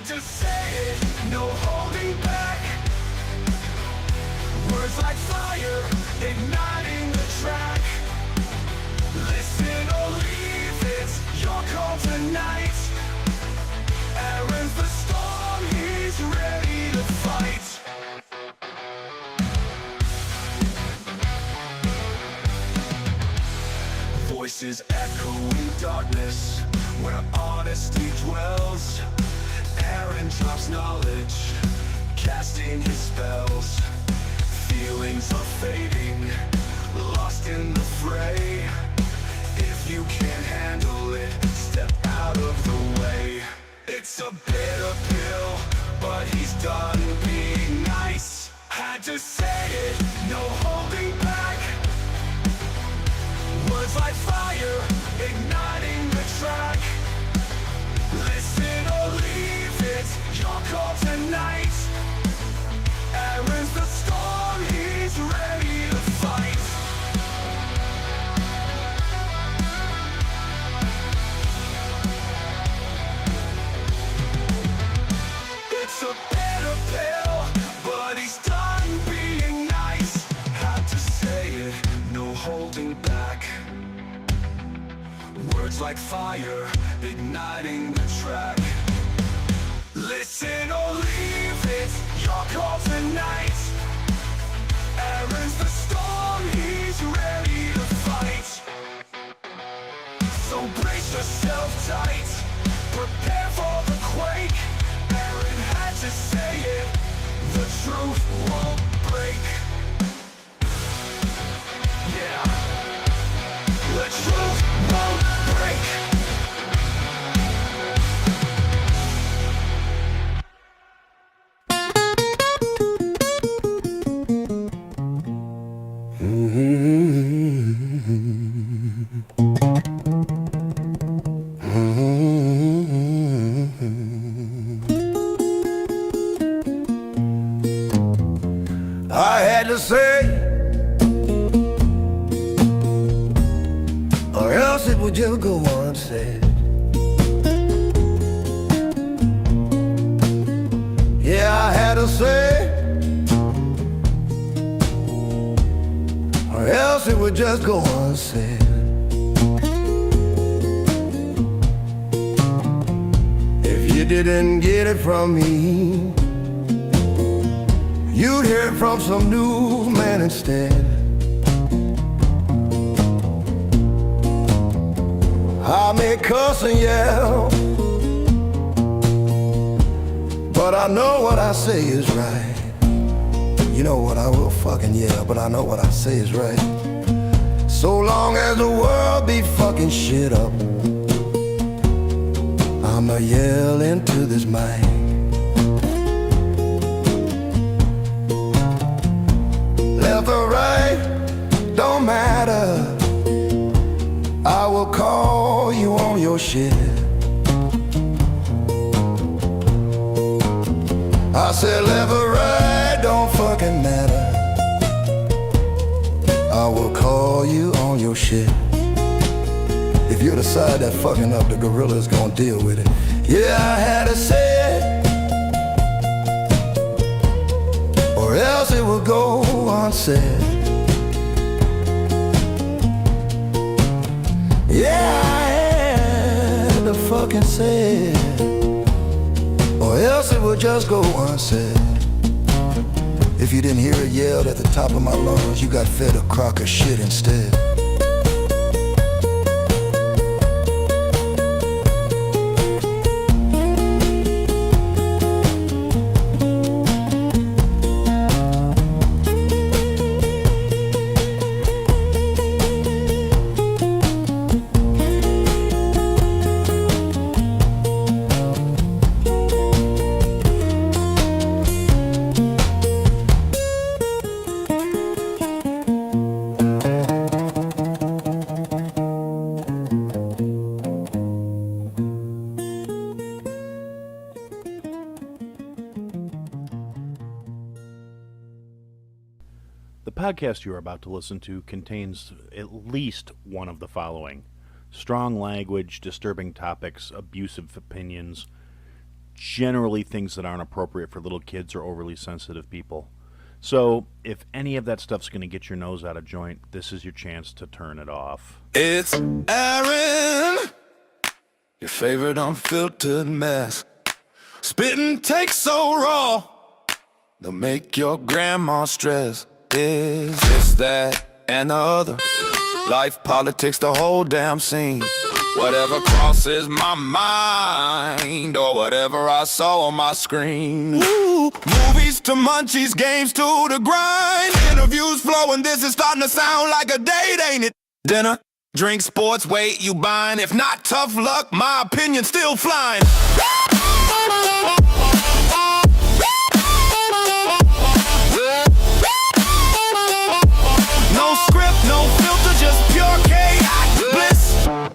to say it, no holding back. Words like fire, igniting the track. Listen or leave, it's your call tonight. Aaron's the storm, he's ready to fight. Voices echo in darkness, where honesty dwells. Aaron drops knowledge, casting his spells. Feelings are fading, lost in the fray. If you can't handle it, step out of the way. It's a bitter pill, but he's done being nice. Had to say it, no holding back. Words like fire, igniting the track. Listen or leave, it's your call tonight. Aaron's the storm, he's ready to fight. It's a bitter pill, but he's done being nice. Had to say it, no holding back. Words like fire, igniting the track. Listen or leave, it's your call tonight. Aaron's the storm, he's ready to fight. So brace yourself tight, prepare for the quake. Aaron had to say it, the truth won't break. Yeah, the truth won't break. I had to say, or else it would just go unsaid. Yeah, I had to say, or else it would just go unsaid. If you didn't get it from me, you'd hear it from some newsman instead. I may cuss and yell, but I know what I say is right. You know what, I will fucking yell, but I know what I say is right. So long as the world be fucking shit up, I'ma yell into this mic. Left or right, don't matter, I will call you on your shit. I said left or right, don't fucking matter, I will call you on your shit. If you're the side that fucking up, the gorilla's gonna deal with it. Yeah, I had to say it, or else it would go unsaid. Yeah, I had to fucking say it, or else it would just go unsaid. If you didn't hear it yelled at the top of my lungs, you got fed a crock of shit instead. The podcast you are about to listen to contains at least one of the following: strong language, disturbing topics, abusive opinions, generally things that aren't appropriate for little kids or overly sensitive people. So if any of that stuff's going to get your nose out of joint, this is your chance to turn it off. It's Aaron, your favorite unfiltered mess. Spitting takes so raw, they'll make your grandma stress. Is this, that, and the other? Life, politics, the whole damn scene. Whatever crosses my mind, or whatever I saw on my screen. Ooh, movies to munchies, games to the grind. Interviews flowing, this is starting to sound like a date, ain't it? Dinner, drink, sports, wait, you buying? If not, tough luck, my opinion's still flying. No script, no filter, just pure chaos bliss. I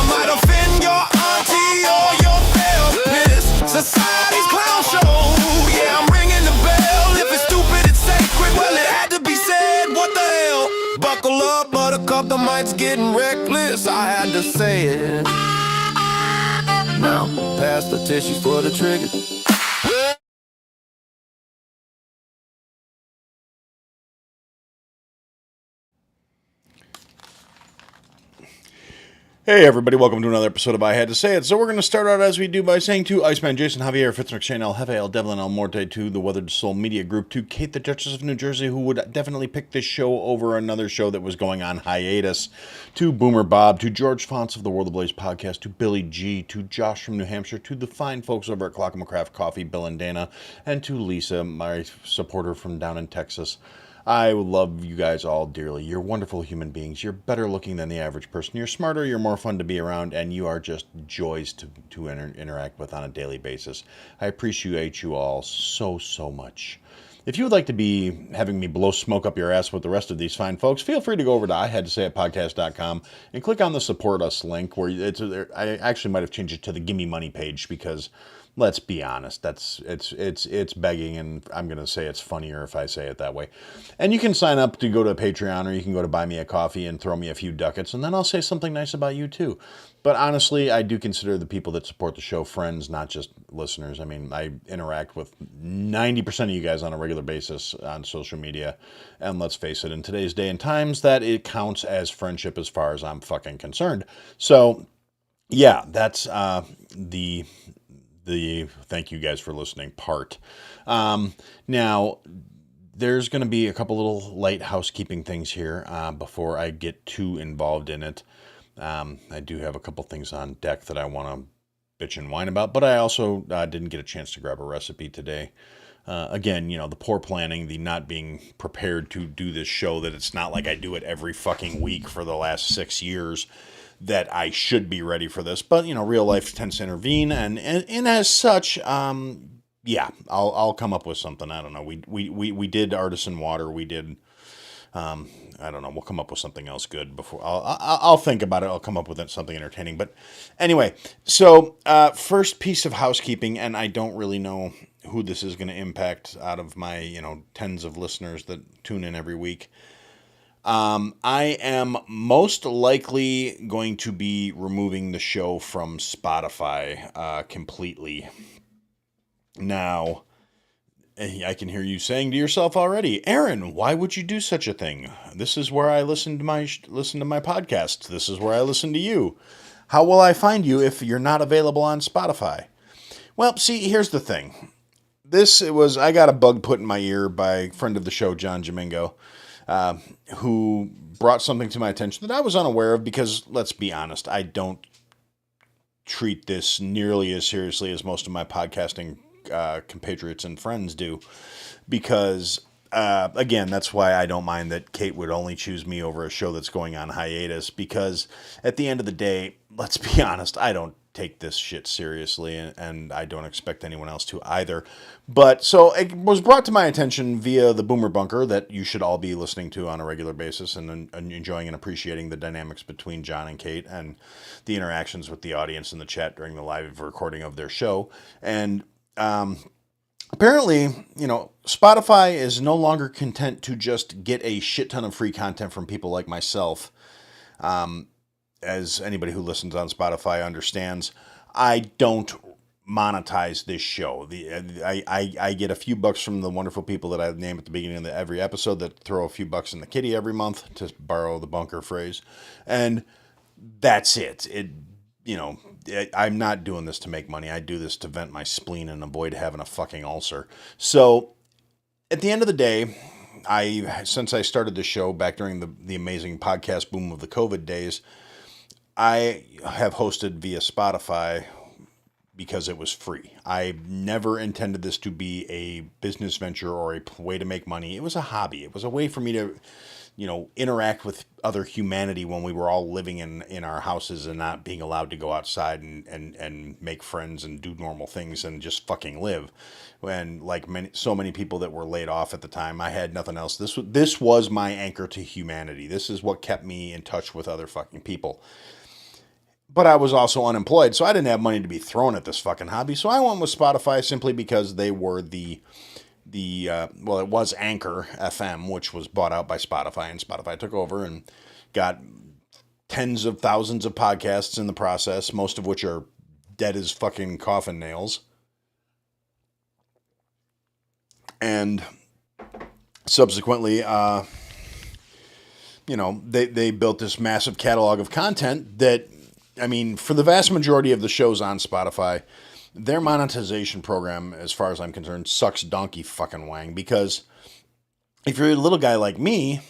might offend your auntie or your therapist. Society's clown show, yeah, I'm ringing the bell. If it's stupid, it's sacred, well, it had to be said, what the hell? Buckle up, buttercup, the mic's getting reckless. I had to say it. Now, pass the tissues for the trigger. Hey everybody, welcome to another episode of I Had to Say It. So we're going to start out as we do by saying to Iceman, Jason, Javier, Fitz McShane, El Jefe, El Devlin, El Morte, to the Weathered Soul Media Group, to Kate, the Duchess of New Jersey, who would definitely pick this show over another show that was going on hiatus, to Boomer Bob, to George Fonts of the World of Blaze podcast, to Billy G, to Josh from New Hampshire, to the fine folks over at Clackema Craft Coffee, Bill and Dana, and to Lisa, my supporter from down in Texas. I love you guys all dearly. You're wonderful human beings. You're better looking than the average person. You're smarter, you're more fun to be around, and you are just joys to interact with on a daily basis. I appreciate you all so, so much. If you would like to be having me blow smoke up your ass with the rest of these fine folks, feel free to go over to IHadToSayItPodcast.com and click on the Support Us link, where I actually might have changed it to the Gimme Money page, because let's be honest, it's begging, and I'm going to say it's funnier if I say it that way. And you can sign up to go to Patreon, or you can go to Buy Me a Coffee and throw me a few ducats, and then I'll say something nice about you too. But honestly, I do consider the people that support the show friends, not just listeners. I mean, I interact with 90% of you guys on a regular basis on social media, and let's face it, in today's day and times, that it counts as friendship as far as I'm fucking concerned. So, yeah, that's the thank you guys for listening part. Now, there's going to be a couple little light housekeeping things here before I get too involved in it. I do have a couple things on deck that I want to bitch and whine about, but I also didn't get a chance to grab a recipe today. Again, you know, the poor planning, the not being prepared to do this show, that it's not like I do it every fucking week for the last 6 years, that I should be ready for this. But, you know, real life tends to intervene, and as such, yeah, I'll come up with something. I don't know. We did artisan water. We did, I don't know. We'll come up with something else good before. I'll think about it. I'll come up with something entertaining. But anyway, so first piece of housekeeping, and I don't really know who this is going to impact out of my, you know, tens of listeners that tune in every week. I am most likely going to be removing the show from Spotify completely. Now, I can hear you saying to yourself already, Aaron, why would you do such a thing? This is where I listen to my podcasts. This is where I listen to you. How will I find you if you're not available on Spotify? Well, see, here's the thing. I got a bug put in my ear by a friend of the show, John Jamingo, who brought something to my attention that I was unaware of, because, let's be honest, I don't treat this nearly as seriously as most of my podcasting compatriots and friends do, because, again, that's why I don't mind that Kate would only choose me over a show that's going on hiatus, because at the end of the day, let's be honest, I don't take this shit seriously, and I don't expect anyone else to either. But so it was brought to my attention via the Boomer Bunker that you should all be listening to on a regular basis, and enjoying and appreciating the dynamics between John and Kate, and the interactions with the audience in the chat during the live recording of their show. And apparently, you know, Spotify is no longer content to just get a shit ton of free content from people like myself. As anybody who listens on Spotify understands, I don't monetize this show. I get a few bucks from the wonderful people that I name at the beginning of every episode that throw a few bucks in the kitty every month, to borrow the bunker phrase, and that's it. I'm not doing this to make money. I do this to vent my spleen and avoid having a fucking ulcer. So at the end of the day, since I started the show back during the amazing podcast boom of the COVID days, I have hosted via Spotify because it was free. I never intended this to be a business venture or a way to make money. It was a hobby. It was a way for me to, interact with other humanity when we were all living in our houses and not being allowed to go outside and make friends and do normal things and just fucking live. And like so many people that were laid off at the time, I had nothing else. This was my anchor to humanity. This is what kept me in touch with other fucking people. But I was also unemployed, so I didn't have money to be thrown at this fucking hobby. So I went with Spotify simply because they were it was Anchor FM, which was bought out by Spotify, and Spotify took over and got tens of thousands of podcasts in the process, most of which are dead as fucking coffin nails. And subsequently, they built this massive catalog of content that, for the vast majority of the shows on Spotify, their monetization program, as far as I'm concerned, sucks donkey fucking wang, because if you're a little guy like me,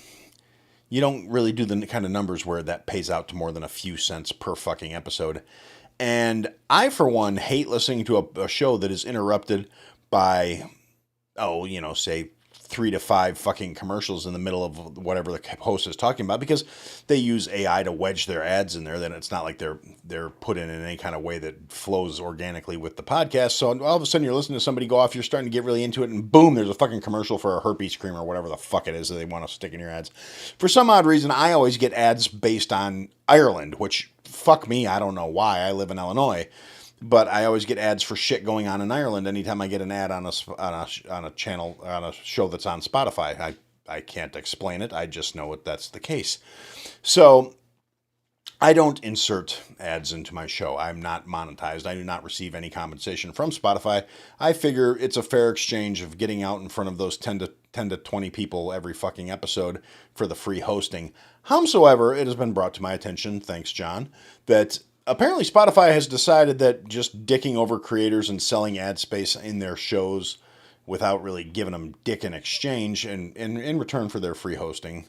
you don't really do the kind of numbers where that pays out to more than a few cents per fucking episode. And I, for one, hate listening to a show that is interrupted by, say 3 to 5 fucking commercials in the middle of whatever the host is talking about, because they use AI to wedge their ads in there. Then it's not like they're put in any kind of way that flows organically with the podcast. So all of a sudden you're listening to somebody go off, you're starting to get really into it, and boom, there's a fucking commercial for a herpes cream or whatever the fuck it is that they want to stick in your ads. For some odd reason, I always get ads based on Ireland, which, fuck me, I don't know why. I live in Illinois. But I always get ads for shit going on in Ireland anytime I get an ad on a channel, on a show that's on Spotify. I can't explain it. I just know that's the case. So I don't insert ads into my show. I'm not monetized. I do not receive any compensation from Spotify. I figure it's a fair exchange of getting out in front of those 10 to 20 people every fucking episode for the free hosting. Howsoever, it has been brought to my attention, thanks John, that apparently Spotify has decided that just dicking over creators and selling ad space in their shows without really giving them dick in exchange and in return for their free hosting,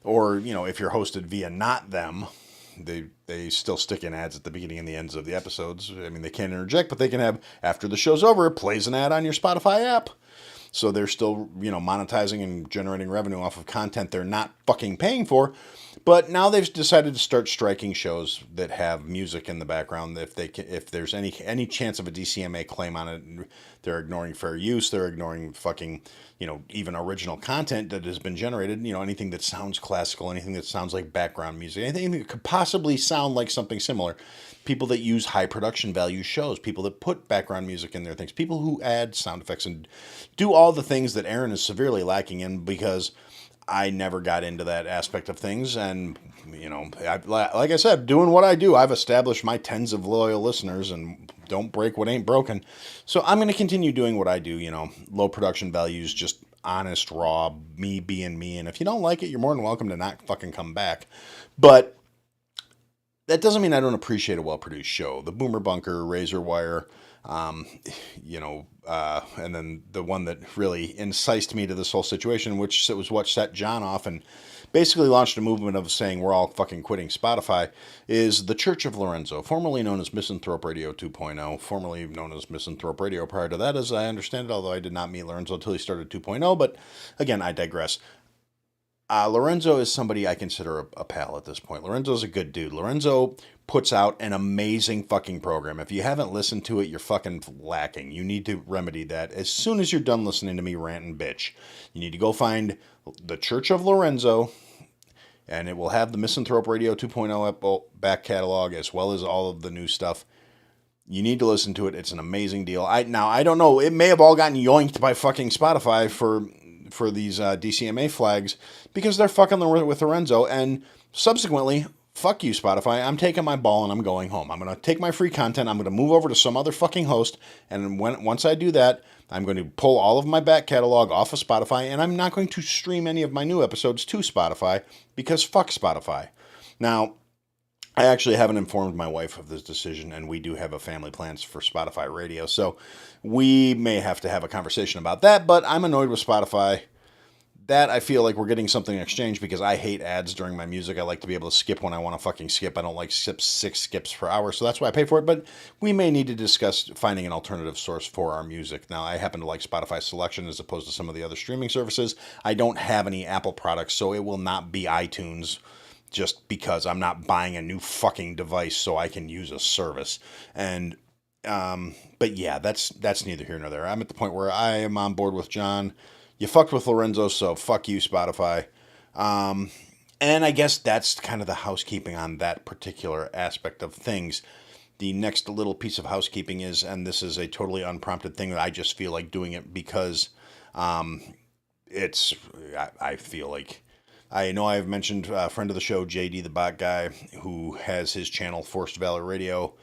or, if you're hosted via not them, they still stick in ads at the beginning and the ends of the episodes. They can't interject, but they can have, after the show's over, it plays an ad on your Spotify app. So they're still, monetizing and generating revenue off of content they're not fucking paying for. But now they've decided to start striking shows that have music in the background. If there's any chance of a DCMA claim on it, they're ignoring fair use. They're ignoring fucking, even original content that has been generated. Anything that sounds classical, anything that sounds like background music, anything that could possibly sound like something similar. People that use high production value shows, people that put background music in their things, people who add sound effects and do all the things that Aaron is severely lacking in, because I never got into that aspect of things. And, like I said, doing what I do, I've established my tens of loyal listeners, and don't break what ain't broken. So I'm going to continue doing what I do, low production values, just honest, raw, me being me. And if you don't like it, you're more than welcome to not fucking come back. But that doesn't mean I don't appreciate a well-produced show. The Boomer Bunker, Razor Wire, and then the one that really incised me to this whole situation, which was what set John off and basically launched a movement of saying we're all fucking quitting Spotify, is the Church of Lorenzo, formerly known as Misanthrope Radio 2.0, formerly known as Misanthrope Radio prior to that, as I understand it, although I did not meet Lorenzo until he started 2.0, but again, I digress. Lorenzo is somebody I consider a pal at this point. Lorenzo's a good dude. Lorenzo puts out an amazing fucking program. If you haven't listened to it, you're fucking lacking. You need to remedy that as soon as you're done listening to me rant and bitch. You need to go find the Church of Lorenzo, and it will have the Misanthrope Radio 2.0 back catalog as well as all of the new stuff. You need to listen to it. It's an amazing deal. Now, I don't know. It may have all gotten yoinked by fucking Spotify for these DCMA flags, because they're fucking with Lorenzo, and subsequently fuck you, Spotify. I'm taking my ball and I'm going home. I'm going to take my free content. I'm going to move over to some other fucking host. And once I do that, I'm going to pull all of my back catalog off of Spotify. And I'm not going to stream any of my new episodes to Spotify because fuck Spotify. Now, I actually haven't informed my wife of this decision, and we do have a family plans for Spotify radio. So we may have to have a conversation about that, but I'm annoyed with Spotify. That I feel like we're getting something in exchange because I hate ads during my music. I like to be able to skip when I want to fucking skip. I don't like 6 skips per hour, so that's why I pay for it. But we may need to discuss finding an alternative source for our music. Now, I happen to like Spotify Selection as opposed to some of the other streaming services. I don't have any Apple products, so it will not be iTunes just because I'm not buying a new fucking device so I can use a service. And but yeah, that's neither here nor there. I'm at the point where I am on board with John. You fucked with Lorenzo, so fuck you, Spotify. And I guess that's kind of the housekeeping on that particular aspect of things. The next little piece of housekeeping is, and this is a totally unprompted thing that I just feel like doing it because I feel like, I know I've mentioned a friend of the show, JD the Bot Guy, who has his channel, Forced Valor Radio.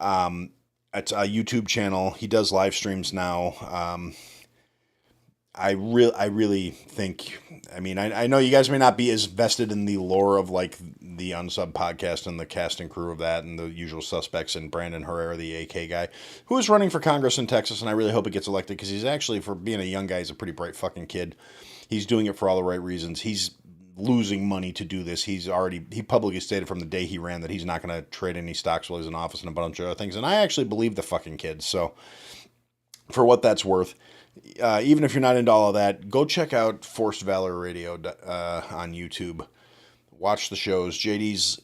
It's a YouTube channel. He does live streams now. I really think, I mean, I know you guys may not be as vested in the lore of like the Unsub podcast and the cast and crew of that and the usual suspects and Brandon Herrera, the AK guy, who is running for Congress in Texas. And I really hope he gets elected because he's actually, for being a young guy, he's a pretty bright fucking kid. He's doing it for all the right reasons. He's losing money to do this. He publicly stated from the day he ran that he's not going to trade any stocks while he's in office and a bunch of other things. And I actually believe the fucking kid. So for what that's worth, even if you're not into all of that, go check out Forced Valor Radio on YouTube. Watch the shows. JD's,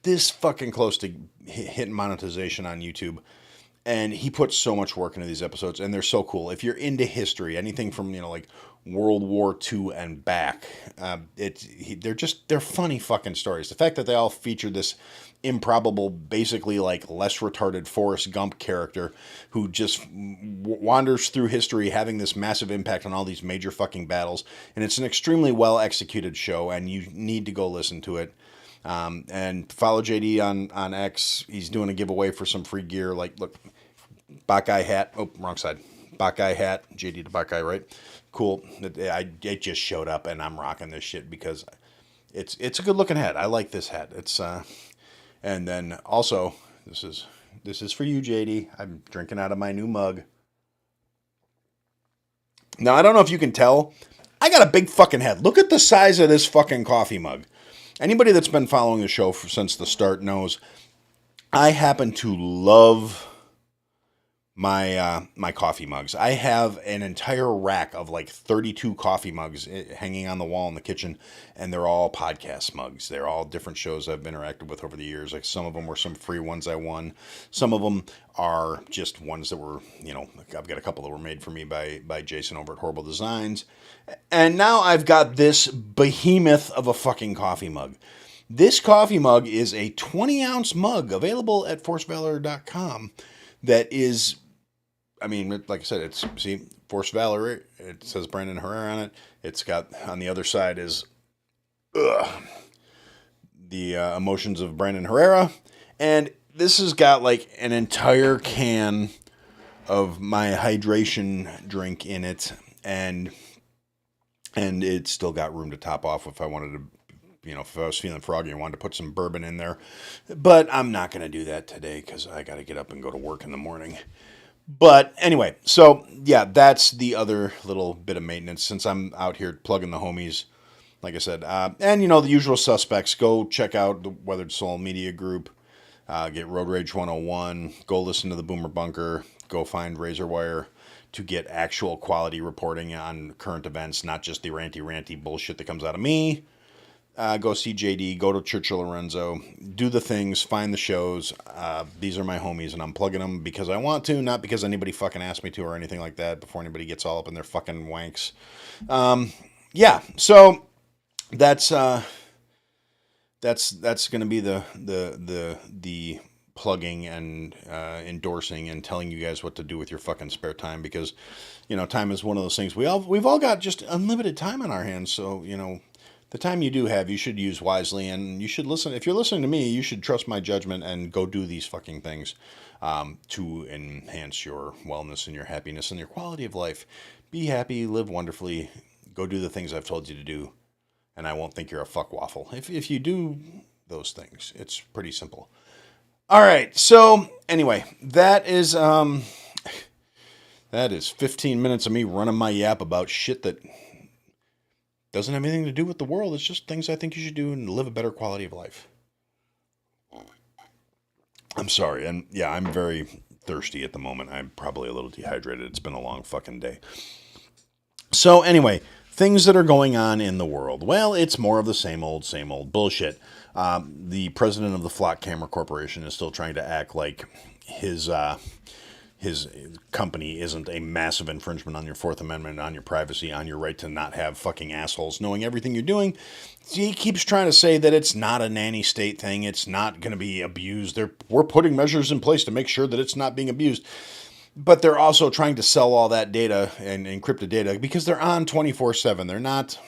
this fucking close to hitting monetization on YouTube. And he puts so much work into these episodes, and they're so cool. If you're into history, anything from, like World War II and back, they're funny fucking stories. The fact that they all feature this improbable, basically like less retarded Forrest Gump character who just wanders through history having this massive impact on all these major fucking battles. And it's an extremely well executed show, and you need to go listen to it. And follow JD on X. He's doing a giveaway for some free gear. Like, look, Bot Guy hat. Oh, wrong side. Bot Guy hat. JD the Bot Guy, right? Cool. It just showed up, and I'm rocking this shit because it's a good looking hat. I like this hat. It's and then also this is for you, JD. I'm drinking out of my new mug. Now I don't know if you can tell. I got a big fucking head. Look at the size of this fucking coffee mug. Anybody that's been following the show since the start knows I happen to love my coffee mugs. I have an entire rack of like 32 coffee mugs hanging on the wall in the kitchen, and they're all podcast mugs. They're all different shows I've interacted with over the years. Like, some of them were some free ones I won. Some of them are just ones that were, I've got a couple that were made for me by Jason over at Horrible Designs. And now I've got this behemoth of a fucking coffee mug. This coffee mug is a 20-ounce mug available at forcevalor.com that is, I mean, like I said, Forced Valor. It says Brandon Herrera on it. It's got, on the other side is the emotions of Brandon Herrera. And this has got like an entire can of my hydration drink in it. And it's still got room to top off if I wanted to, if I was feeling froggy and wanted to put some bourbon in there. But I'm not going to do that today because I got to get up and go to work in the morning. But anyway, so yeah, that's the other little bit of maintenance since I'm out here plugging the homies, like I said. And, the usual suspects. Go check out the Weathered Soul Media Group. Get Road Rage 101. Go listen to the Boomer Bunker. Go find Razorwire to get actual quality reporting on current events, not just the ranty bullshit that comes out of me. Go see JD, go to Churchill Lorenzo, do the things, find the shows. These are my homies, and I'm plugging them because I want to, not because anybody fucking asked me to or anything like that, before anybody gets all up in their fucking wanks. Yeah, so that's going to be the plugging and endorsing and telling you guys what to do with your fucking spare time, because time is one of those things we've all got just unlimited time on our hands. So the time you do have, you should use wisely, and you should listen. If you're listening to me, you should trust my judgment and go do these fucking things to enhance your wellness and your happiness and your quality of life. Be happy, live wonderfully, go do the things I've told you to do, and I won't think you're a fuck waffle. If you do those things, it's pretty simple. All right, so anyway, that is 15 minutes of me running my yap about shit that doesn't have anything to do with the world. It's just things I think you should do and live a better quality of life. I'm sorry, and yeah, I'm very thirsty at the moment. I'm probably a little dehydrated. It's been a long fucking day. So anyway, things that are going on in the world. Well, it's more of the same old bullshit. The president of the Flock Camera Corporation is still trying to act like his company isn't a massive infringement on your Fourth Amendment, on your privacy, on your right to not have fucking assholes knowing everything you're doing. He keeps trying to say that it's not a nanny state thing. It's not going to be abused. We're putting measures in place to make sure that it's not being abused. But they're also trying to sell all that data and encrypted data because they're on 24/7. They're not...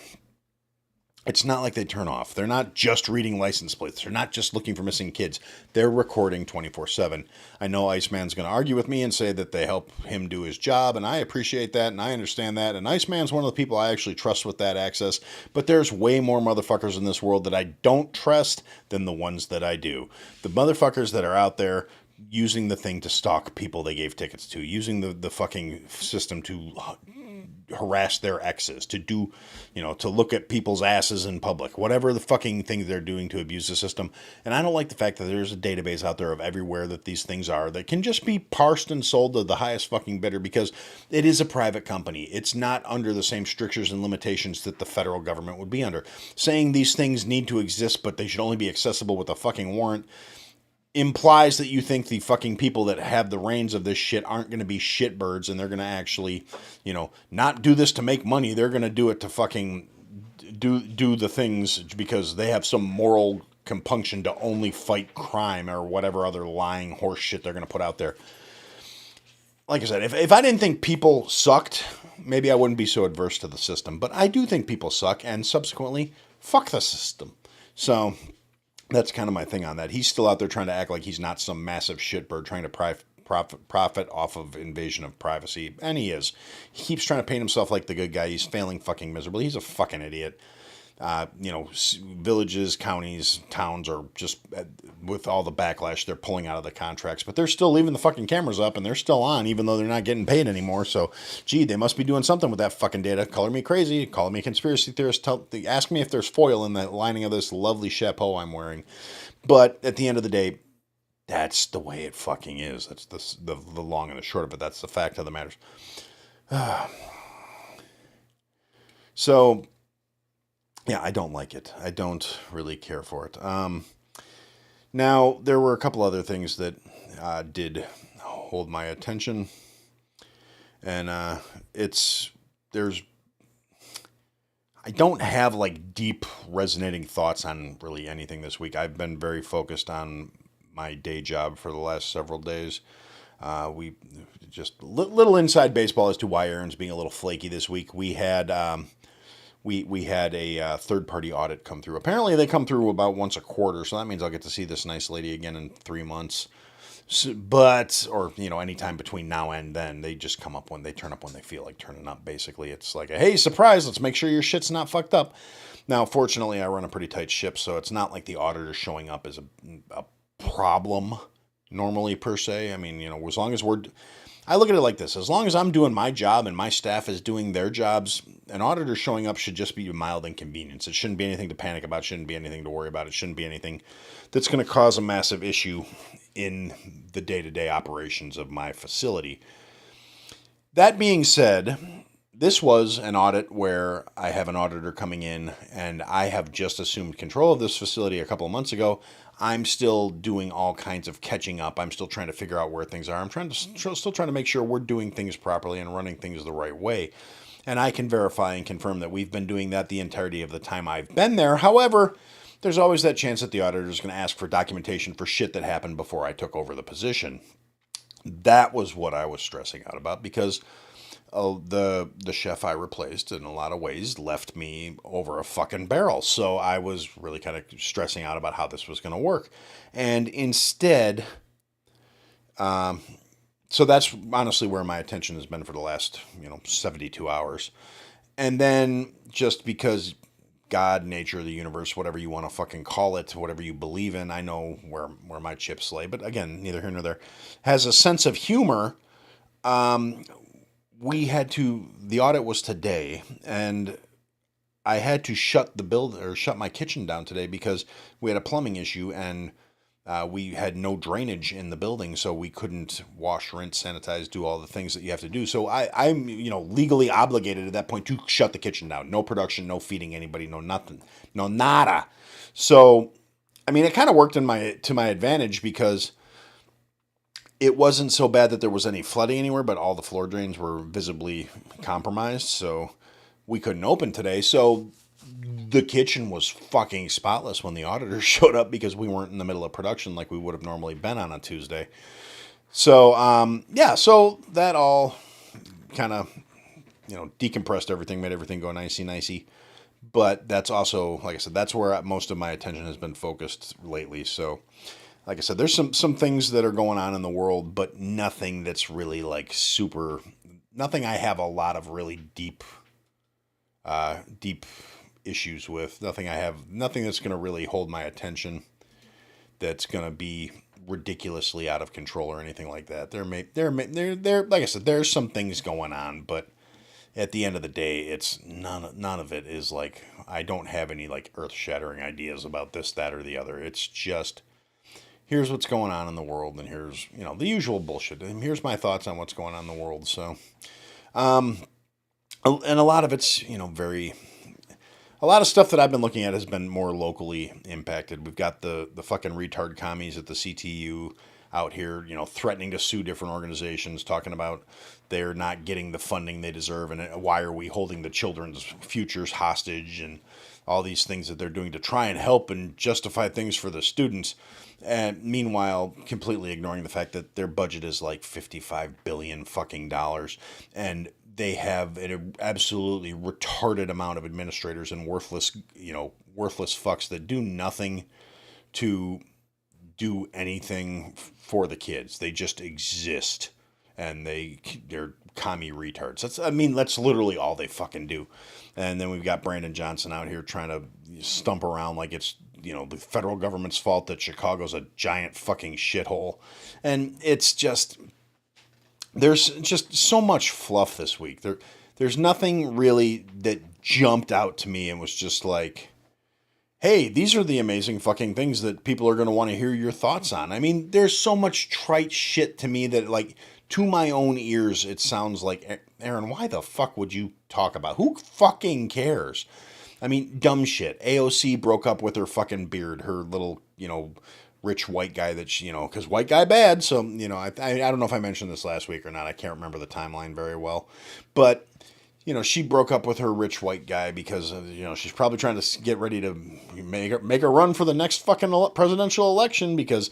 It's not like they turn off. They're not just reading license plates. They're not just looking for missing kids. They're recording 24/7. I know Iceman's going to argue with me and say that they help him do his job, and I appreciate that, and I understand that. And Iceman's one of the people I actually trust with that access. But there's way more motherfuckers in this world that I don't trust than the ones that I do. The motherfuckers that are out there using the thing to stalk people they gave tickets to, using the fucking system to harass their exes, to do, to look at people's asses in public, whatever the fucking thing they're doing to abuse the system. And I don't like the fact that there's a database out there of everywhere that these things are that can just be parsed and sold to the highest fucking bidder because it is a private company. It's not under the same strictures and limitations that the federal government would be under. Saying these things need to exist, but they should only be accessible with a fucking warrant implies that you think the fucking people that have the reins of this shit aren't going to be shitbirds and they're going to actually, not do this to make money. They're going to do it to fucking do the things because they have some moral compunction to only fight crime or whatever other lying horse shit they're going to put out there. Like I said, if I didn't think people sucked, maybe I wouldn't be so adverse to the system. But I do think people suck, and subsequently, fuck the system. So that's kind of my thing on that. He's still out there trying to act like he's not some massive shitbird trying to profit off of invasion of privacy. And he is. He keeps trying to paint himself like the good guy. He's failing fucking miserably. He's a fucking idiot. Villages, counties, towns are just, with all the backlash, they're pulling out of the contracts, but they're still leaving the fucking cameras up and they're still on, even though they're not getting paid anymore. So, gee, they must be doing something with that fucking data. Color me crazy, call me a conspiracy theorist, ask me if there's foil in the lining of this lovely chapeau I'm wearing. But at the end of the day, that's the way it fucking is. That's the long and the short of it. That's the fact of the matter. So, yeah, I don't like it. I don't really care for it. Now, there were a couple other things that did hold my attention. And I don't have like deep resonating thoughts on really anything this week. I've been very focused on my day job for the last several days. We just little inside baseball as to why Aaron's being a little flaky this week. We had we had a third-party audit come through. Apparently, they come through about once a quarter, so that means I'll get to see this nice lady again in 3 months. So, anytime between now and then, they just turn up when they feel like turning up, basically. It's like, hey, surprise, let's make sure your shit's not fucked up. Now, fortunately, I run a pretty tight ship, so it's not like the auditor showing up is a problem normally, per se. I mean, as long as I look at it like this. As long as I'm doing my job and my staff is doing their jobs, an auditor showing up should just be a mild inconvenience. It shouldn't be anything to panic about. It shouldn't be anything to worry about. It shouldn't be anything that's going to cause a massive issue in the day-to-day operations of my facility. That being said, this was an audit where I have an auditor coming in, and I have just assumed control of this facility a couple of months ago. I'm still doing all kinds of catching up. I'm still trying to figure out where things are. I'm still trying to make sure we're doing things properly and running things the right way. And I can verify and confirm that we've been doing that the entirety of the time I've been there. However, there's always that chance that the auditor is going to ask for documentation for shit that happened before I took over the position. That was what I was stressing out about, because the chef I replaced in a lot of ways left me over a fucking barrel. So I was really kind of stressing out about how this was going to work. And instead, so that's honestly where my attention has been for the last, 72 hours. And then just because God, nature, the universe, whatever you want to fucking call it, whatever you believe in, I know where my chips lay, but again, neither here nor there, has a sense of humor. The audit was today, and I had to shut my kitchen down today because we had a plumbing issue, and we had no drainage in the building, so we couldn't wash, rinse, sanitize, do all the things that you have to do. So I'm legally obligated at that point to shut the kitchen down. No production, no feeding anybody, no nothing, no nada. So, I mean, it kind of worked to my advantage because it wasn't so bad that there was any flooding anywhere, but all the floor drains were visibly compromised, so we couldn't open today. So the kitchen was fucking spotless when the auditors showed up because we weren't in the middle of production like we would have normally been on a Tuesday. So, so that all kind of, decompressed everything, made everything go nicey. But that's also, like I said, that's where most of my attention has been focused lately. So, like I said, there's some things that are going on in the world, but nothing that's really like nothing I have a lot of really deep issues with. Nothing that's going to really hold my attention that's going to be ridiculously out of control or anything like that. There like I said, there's some things going on, but at the end of the day, it's none of it is like, I don't have any like earth-shattering ideas about this, that, or the other. It's just, here's what's going on in the world, and here's, the usual bullshit. And here's my thoughts on what's going on in the world. So, and a lot of it's, a lot of stuff that I've been looking at has been more locally impacted. We've got the fucking retard commies at the CTU out here, threatening to sue different organizations, talking about they're not getting the funding they deserve, and why are we holding the children's futures hostage, and all these things that they're doing to try and help and justify things for the students. And meanwhile, completely ignoring the fact that their budget is like $55 billion fucking dollars, and they have an absolutely retarded amount of administrators and worthless fucks that do nothing to do anything for the kids. They just exist, and they're commie retards. That's literally all they fucking do. And then we've got Brandon Johnson out here trying to stump around like it's, the federal government's fault that Chicago's a giant fucking shithole. And it's just, there's just so much fluff this week. There's nothing really that jumped out to me and was just like, hey, these are the amazing fucking things that people are going to want to hear your thoughts on. I mean, there's so much trite shit to me that, like, to my own ears, it sounds like, Aaron, why the fuck would you talk about? Who fucking cares? I mean, dumb shit. AOC broke up with her fucking beard, her little, rich white guy that she, because white guy bad. So, I don't know if I mentioned this last week or not. I can't remember the timeline very well. But, she broke up with her rich white guy because, she's probably trying to get ready to make a run for the next fucking presidential election, because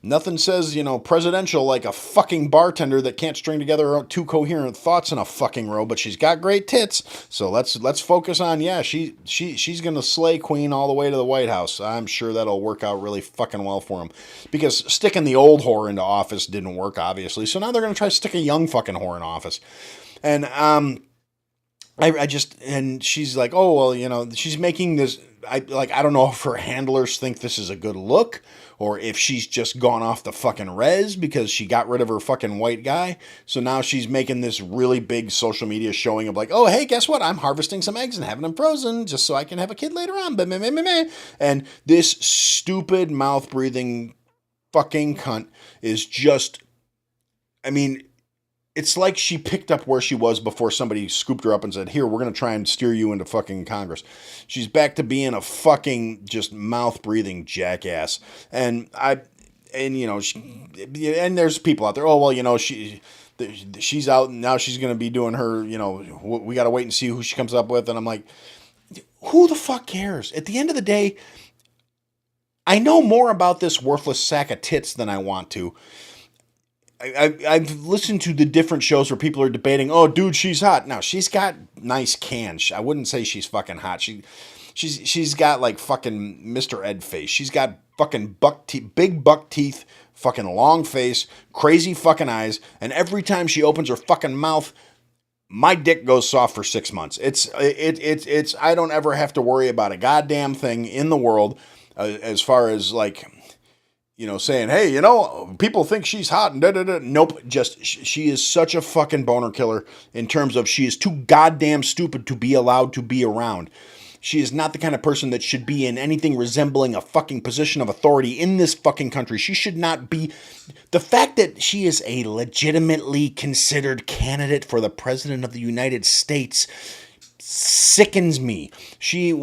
nothing says, presidential like a fucking bartender that can't string together two coherent thoughts in a fucking row, but she's got great tits. So let's focus on, she's going to slay queen all the way to the White House. I'm sure that'll work out really fucking well for him, because sticking the old whore into office didn't work, obviously. So now they're going to try to stick a young fucking whore in office. And, and she's like, oh, well, she's making this, I don't know if her handlers think this is a good look, or if she's just gone off the fucking res because she got rid of her fucking white guy. So now she's making this really big social media showing of like, oh, hey, guess what? I'm harvesting some eggs and having them frozen just so I can have a kid later on. And this stupid mouth-breathing fucking cunt is just, it's like she picked up where she was before somebody scooped her up and said, here, we're going to try and steer you into fucking Congress. She's back to being a fucking just mouth-breathing jackass. And there's people out there, oh, well, she's out and now she's going to be doing her, we got to wait and see who she comes up with. And I'm like, who the fuck cares? At the end of the day, I know more about this worthless sack of tits than I want to. I've listened to the different shows where people are debating, oh, dude, she's hot. No, she's got nice cans. I wouldn't say she's fucking hot. She's got like fucking Mr. Ed face. She's got fucking big buck teeth, fucking long face, crazy fucking eyes, and every time she opens her fucking mouth, my dick goes soft for 6 months. It's I don't ever have to worry about a goddamn thing in the world as far as like, saying, hey, people think she's hot and da-da-da. Nope, just she is such a fucking boner killer in terms of she is too goddamn stupid to be allowed to be around. She is not the kind of person that should be in anything resembling a fucking position of authority in this fucking country. She should not be. The fact that she is a legitimately considered candidate for the president of the United States sickens me. She's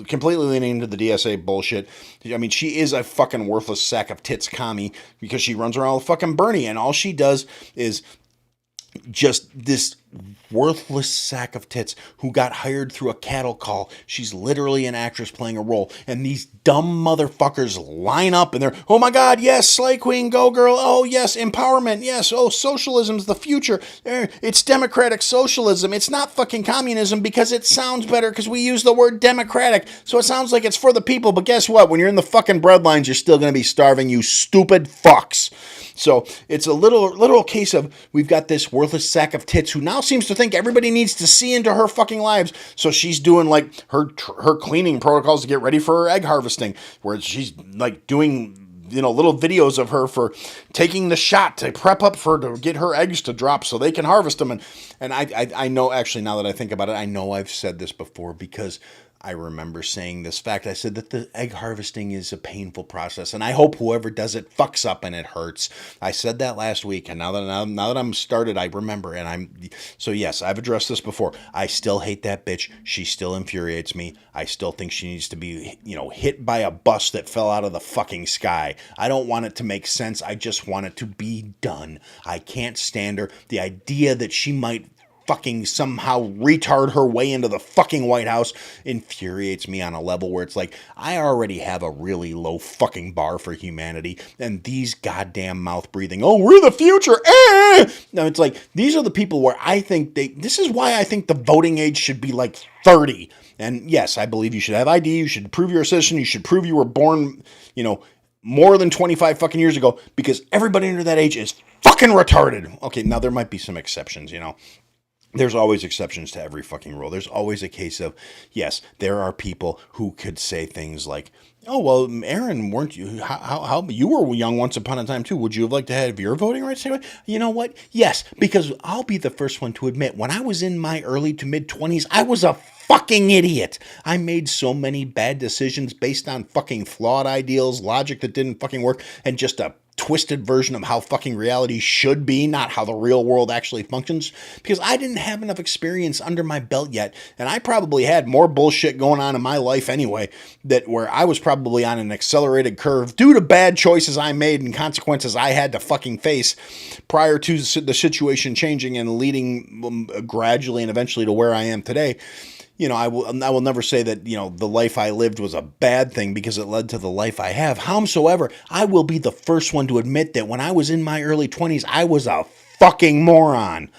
completely leaning into the DSA bullshit. I mean, she is a fucking worthless sack of tits commie because she runs around with fucking Bernie, and all she does is just this worthless sack of tits who got hired through a cattle call. She's literally an actress playing a role, and these dumb motherfuckers line up and they're, oh my god, yes, slay queen, go girl, oh yes, empowerment, yes, oh, socialism's the future, it's democratic socialism, it's not fucking communism because it sounds better because we use the word democratic, so it sounds like it's for the people, but guess what, when you're in the fucking breadlines, you're still going to be starving, you stupid fucks. So it's a literal case of we've got this worthless sack of tits who now seems to think everybody needs to see into her fucking lives. So she's doing like her cleaning protocols to get ready for her egg harvesting, where she's like doing little videos of her for taking the shot to prep up to get her eggs to drop so they can harvest them. And I know, actually, now that I think about it, I know I've said this before because I remember saying this fact. I said that the egg harvesting is a painful process, and I hope whoever does it fucks up and it hurts. I said that last week, and now that I'm started, I remember, so yes, I've addressed this before. I still hate that bitch. She still infuriates me. I still think she needs to be, hit by a bus that fell out of the fucking sky. I don't want it to make sense. I just want it to be done. I can't stand her. The idea that she might fucking somehow retard her way into the fucking White House infuriates me on a level where it's like, I already have a really low fucking bar for humanity, and these goddamn mouth breathing, oh, we're the future, No, it's like, these are the people where I think this is why I think the voting age should be like 30. And yes, I believe you should have ID, you should prove you're a citizen, you should prove you were born, more than 25 fucking years ago, because everybody under that age is fucking retarded. Okay, now there might be some exceptions, There's always exceptions to every fucking rule. There's always a case of, yes, there are people who could say things like, oh, well, Aaron, weren't you, how you were young once upon a time too. Would you have liked to have your voting rights? You know what? Yes, because I'll be the first one to admit, when I was in my early to mid 20s, I was a fucking idiot. I made so many bad decisions based on fucking flawed ideals, logic that didn't fucking work, and just a twisted version of how fucking reality should be, not how the real world actually functions, because I didn't have enough experience under my belt yet, and I probably had more bullshit going on in my life anyway, where I was probably on an accelerated curve due to bad choices I made and consequences I had to fucking face prior to the situation changing and leading gradually and eventually to where I am today. I will never say that, the life I lived was a bad thing because it led to the life I have. Howsoever, I will be the first one to admit that when I was in my early 20s, I was a fucking moron.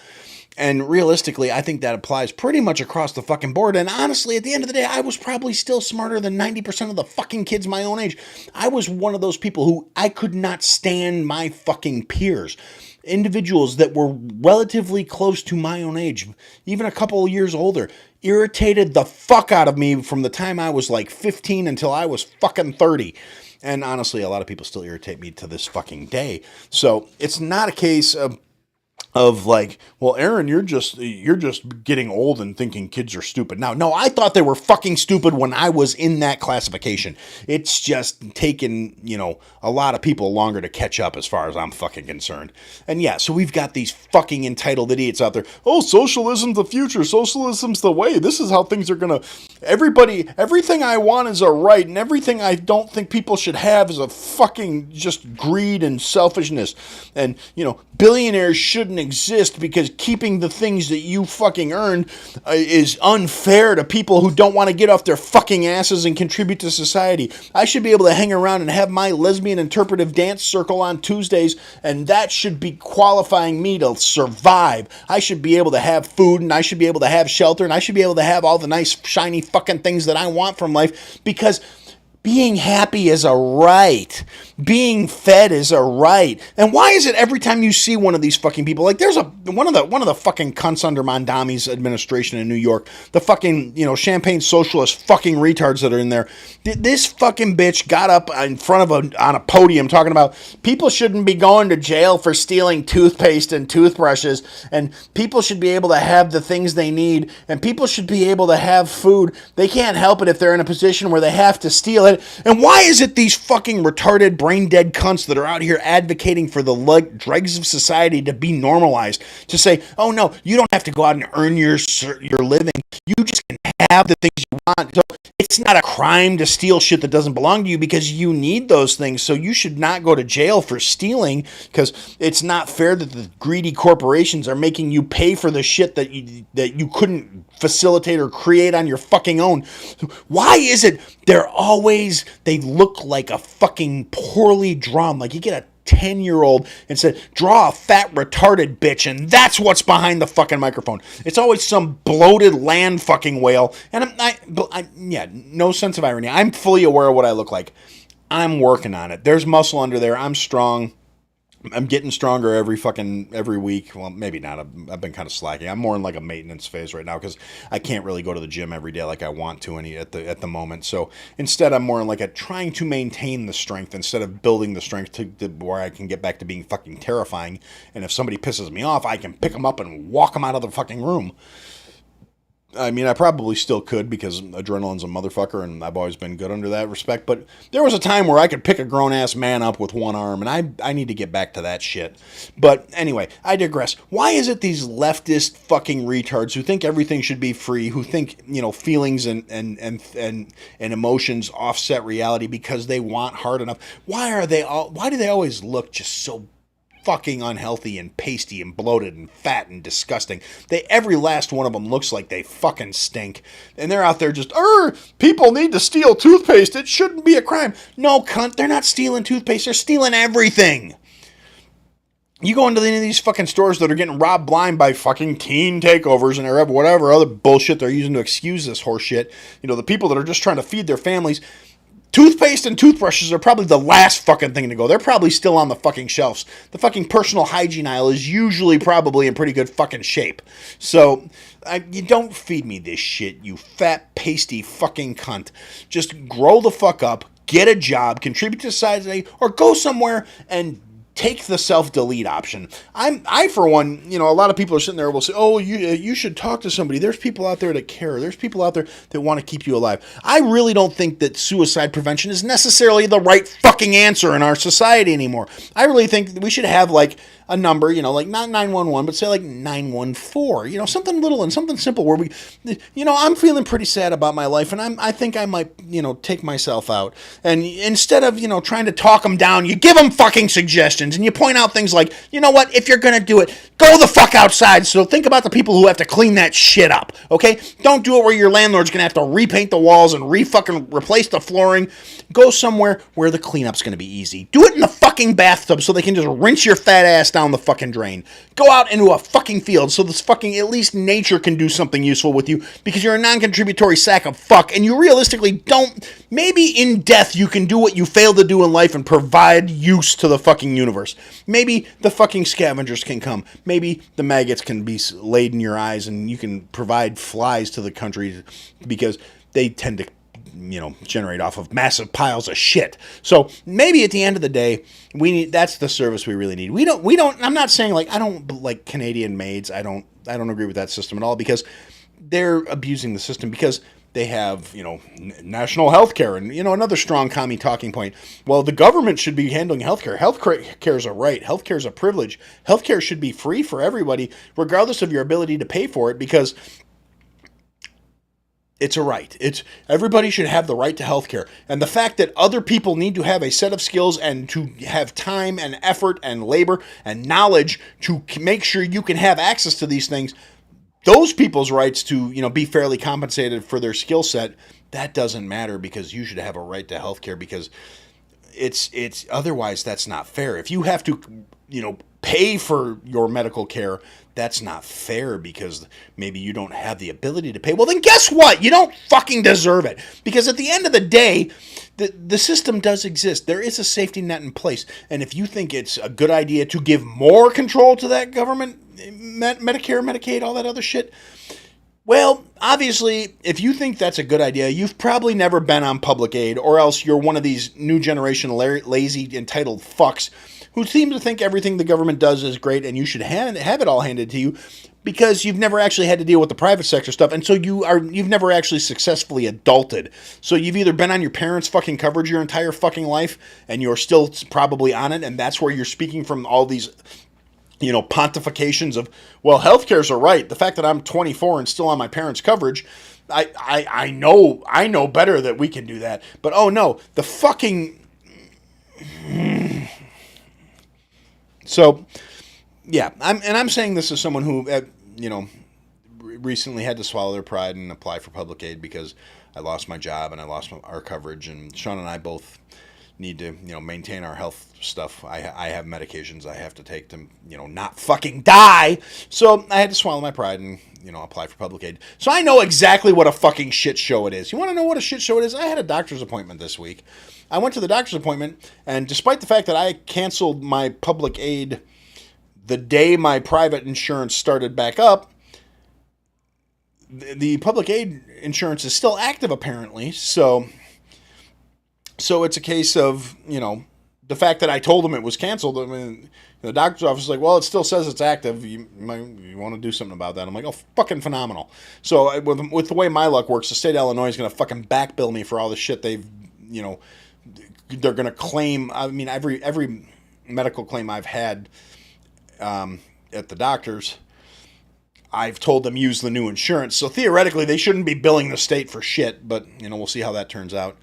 And realistically, I think that applies pretty much across the fucking board. And honestly, at the end of the day, I was probably still smarter than 90% of the fucking kids my own age. I was one of those people who I could not stand my fucking peers. Individuals that were relatively close to my own age, even a couple of years older, irritated the fuck out of me from the time I was like 15 until I was fucking 30. And honestly, a lot of people still irritate me to this fucking day. So it's not a case of like, well, Aaron, you're just getting old and thinking kids are stupid. Now, no, I thought they were fucking stupid when I was in that classification. It's just taken, a lot of people longer to catch up as far as I'm fucking concerned. And yeah, so we've got these fucking entitled idiots out there. Oh, socialism's the future. Socialism's the way. This is how things are gonna. everything I want is a right, and everything I don't think people should have is a fucking just greed and selfishness. And, billionaires shouldn't exist because keeping the things that you fucking earned is unfair to people who don't want to get off their fucking asses and contribute to society. I should be able to hang around and have my lesbian interpretive dance circle on Tuesdays, and that should be qualifying me to survive. I should be able to have food, and I should be able to have shelter, and I should be able to have all the nice, shiny fucking things that I want from life, because being happy is a right. Being fed is a right. And why is it every time you see one of these fucking people, like there's one of the fucking cunts under Mondami's administration in New York, the fucking, champagne socialist fucking retards that are in there. This fucking bitch got up in front of on a podium talking about people shouldn't be going to jail for stealing toothpaste and toothbrushes, and people should be able to have the things they need, and people should be able to have food. They can't help it if they're in a position where they have to steal it. And why is it these fucking retarded, brain-dead cunts that are out here advocating for the dregs of society to be normalized, to say, oh no, you don't have to go out and earn your living. You just can have the things you want. So it's not a crime to steal shit that doesn't belong to you because you need those things. So you should not go to jail for stealing, because it's not fair that the greedy corporations are making you pay for the shit that you couldn't facilitate or create on your fucking own. Why is it they look like a fucking poorly drawn, like you get a 10-year-old and said, draw a fat retarded bitch, and that's what's behind the fucking microphone. It's always some bloated land fucking whale. And no sense of irony. I'm fully aware of what I look like. I'm working on it. There's muscle under there. I'm strong. I'm getting stronger every week. Well, maybe not. I've been kind of slacking. I'm more in like a maintenance phase right now because I can't really go to the gym every day like I want to at the moment. So instead, I'm more in like a trying to maintain the strength instead of building the strength to where I can get back to being fucking terrifying. And if somebody pisses me off, I can pick them up and walk them out of the fucking room. I mean, I probably still could because adrenaline's a motherfucker, and I've always been good under that respect. But there was a time where I could pick a grown-ass man up with one arm, and I need to get back to that shit. But anyway, I digress. Why is it these leftist fucking retards who think everything should be free, who think, feelings and emotions offset reality because they want hard enough? Why do they always look just so fucking unhealthy and pasty and bloated and fat and disgusting? Every last one of them looks like they fucking stink. And they're out there just, people need to steal toothpaste. It shouldn't be a crime. No, cunt, they're not stealing toothpaste. They're stealing everything. You go into any of these fucking stores that are getting robbed blind by fucking teen takeovers and whatever other bullshit they're using to excuse this horse shit. The people that are just trying to feed their families. Toothpaste and toothbrushes are probably the last fucking thing to go. They're probably still on the fucking shelves. The fucking personal hygiene aisle is usually probably in pretty good fucking shape. So, you don't feed me this shit, you fat, pasty fucking cunt. Just grow the fuck up, get a job, contribute to society, or go somewhere and take the self-delete option. I for one, a lot of people are sitting there will say, oh, you should talk to somebody. There's people out there that care. There's people out there that want to keep you alive. I really don't think that suicide prevention is necessarily the right fucking answer in our society anymore. I really think that we should have like a number, like not 911, but say like 914, something little and something simple where we, I'm feeling pretty sad about my life and I think I might, take myself out. And instead of, trying to talk them down, you give them fucking suggestions and you point out things like, you know what, if you're going to do it, go the fuck outside. So think about the people who have to clean that shit up, okay? Don't do it where your landlord's going to have to repaint the walls and fucking replace the flooring. Go somewhere where the cleanup's going to be easy. Do it in the fucking bathtub so they can just rinse your fat ass down the fucking drain. Go out into a fucking field so this fucking, at least nature can do something useful with you because you're a non-contributory sack of fuck and you realistically don't, maybe in death you can do what you failed to do in life and provide use to the fucking universe. Maybe the fucking scavengers can come. Maybe the maggots can be laid in your eyes and you can provide flies to the country because they tend to generate off of massive piles of shit. So maybe at the end of the day, that's the service we really need. We don't, I'm not saying like, I don't like Canadian maids. I don't agree with that system at all because they're abusing the system because they have, national health care and, another strong commie talking point. Well, the government should be handling healthcare. Healthcare is a right. Healthcare is a privilege. Healthcare should be free for everybody, regardless of your ability to pay for it, because It's a right. It's everybody should have the right to health care. And the fact that other people need to have a set of skills and to have time and effort and labor and knowledge to make sure you can have access to these things, those people's rights to, be fairly compensated for their skill set, that doesn't matter, because you should have a right to health care, because it's otherwise that's not fair. If you have to, pay for your medical care, that's not fair, because maybe you don't have the ability to pay. Well, then guess what? You don't fucking deserve it. Because at the end of the day, the system does exist. There is a safety net in place. And if you think it's a good idea to give more control to that government, Medicare, Medicaid, all that other shit, well, obviously, if you think that's a good idea, you've probably never been on public aid, or else you're one of these new generation lazy, entitled fucks who seem to think everything the government does is great and you should have it all handed to you, because you've never actually had to deal with the private sector stuff, and so you've never actually successfully adulted. So you've either been on your parents' fucking coverage your entire fucking life, and you're still probably on it, and that's where you're speaking from all these pontifications of, well, healthcare's a right. The fact that I'm 24 and still on my parents' coverage, I know better that we can do that. But oh no, the fucking... So, yeah, I'm saying this as someone who, recently had to swallow their pride and apply for public aid because I lost my job and I lost our coverage, and Sean and I both need to, maintain our health stuff. I have medications I have to take to, not fucking die. So I had to swallow my pride and, apply for public aid. So I know exactly what a fucking shit show it is. You want to know what a shit show it is? I had a doctor's appointment this week. I went to the doctor's appointment, and despite the fact that I canceled my public aid the day my private insurance started back up, the public aid insurance is still active apparently. So it's a case of, the fact that I told them it was canceled. I mean, the doctor's office is like, well, it still says it's active. You want to do something about that? I'm like, oh, fucking phenomenal. So with the way my luck works, the state of Illinois is going to fucking backbill me for all the shit they've, they're going to claim. I mean, every medical claim I've had at the doctor's, I've told them use the new insurance. So theoretically, they shouldn't be billing the state for shit, but, we'll see how that turns out.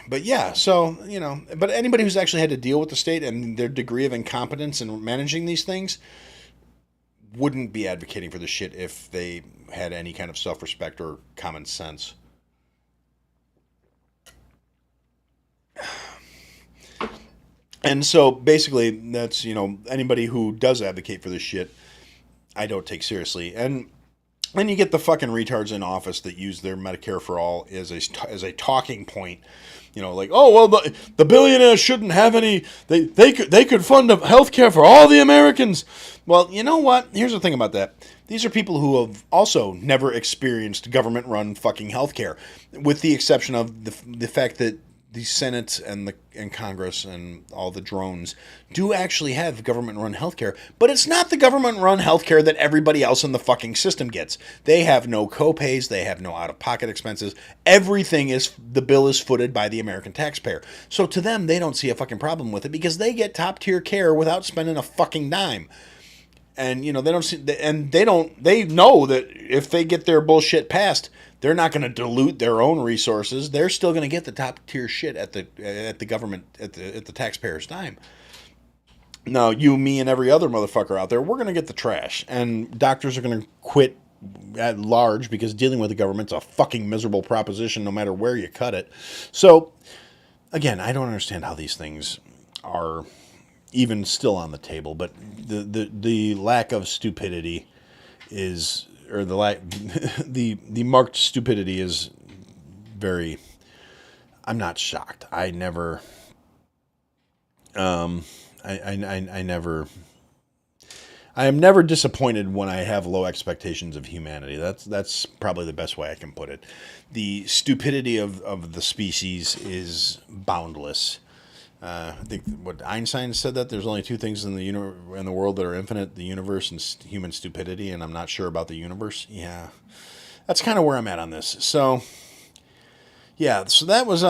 But yeah, so, but anybody who's actually had to deal with the state and their degree of incompetence in managing these things wouldn't be advocating for this shit if they had any kind of self-respect or common sense. And so basically that's, anybody who does advocate for this shit, I don't take seriously. And then you get the fucking retards in office that use their Medicare for All as a talking point. Like, oh, well, the billionaires shouldn't have any, they could fund health care for all the Americans. Well, you know what? Here's the thing about that. These are people who have also never experienced government-run fucking health care, with the exception of the fact that the Senate and Congress and all the drones do actually have government-run healthcare, but it's not the government-run healthcare that everybody else in the fucking system gets. They have no co-pays, they have no out-of-pocket expenses. The bill is footed by the American taxpayer. So to them, they don't see a fucking problem with it because they get top-tier care without spending a fucking dime. And they know that if they get their bullshit passed, they're not going to dilute their own resources. They're still going to get the top tier shit at the government at the taxpayer's dime. Now, you, me, and every other motherfucker out there, we're going to get the trash, and doctors are going to quit at large because dealing with the government's a fucking miserable proposition, no matter where you cut it. So, again, I don't understand how these things are even still on the table, but the lack of stupidity is, or the marked stupidity is very. I'm not shocked. I never. I am never disappointed when I have low expectations of humanity. That's probably the best way I can put it. The stupidity of the species is boundless. I think what Einstein said, that there's only two things in the world that are infinite: the universe and human stupidity. And I'm not sure about the universe. Yeah, that's kind of where I'm at on this. So, yeah. So that was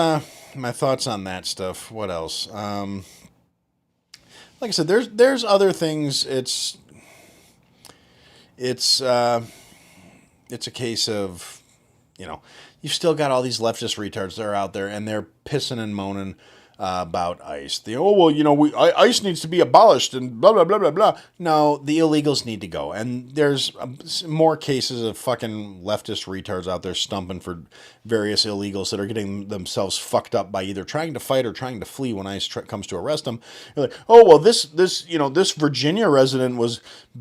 my thoughts on that stuff. What else? Like I said, there's other things. It's a case of, you've still got all these leftist retards that are out there, and they're pissing and moaning about ICE. ICE needs to be abolished and blah, blah, blah, blah, blah. No, the illegals need to go. And there's more cases of fucking leftist retards out there stumping for various illegals that are getting themselves fucked up by either trying to fight or trying to flee when ICE comes to arrest them. You're like, oh, well, this Virginia resident was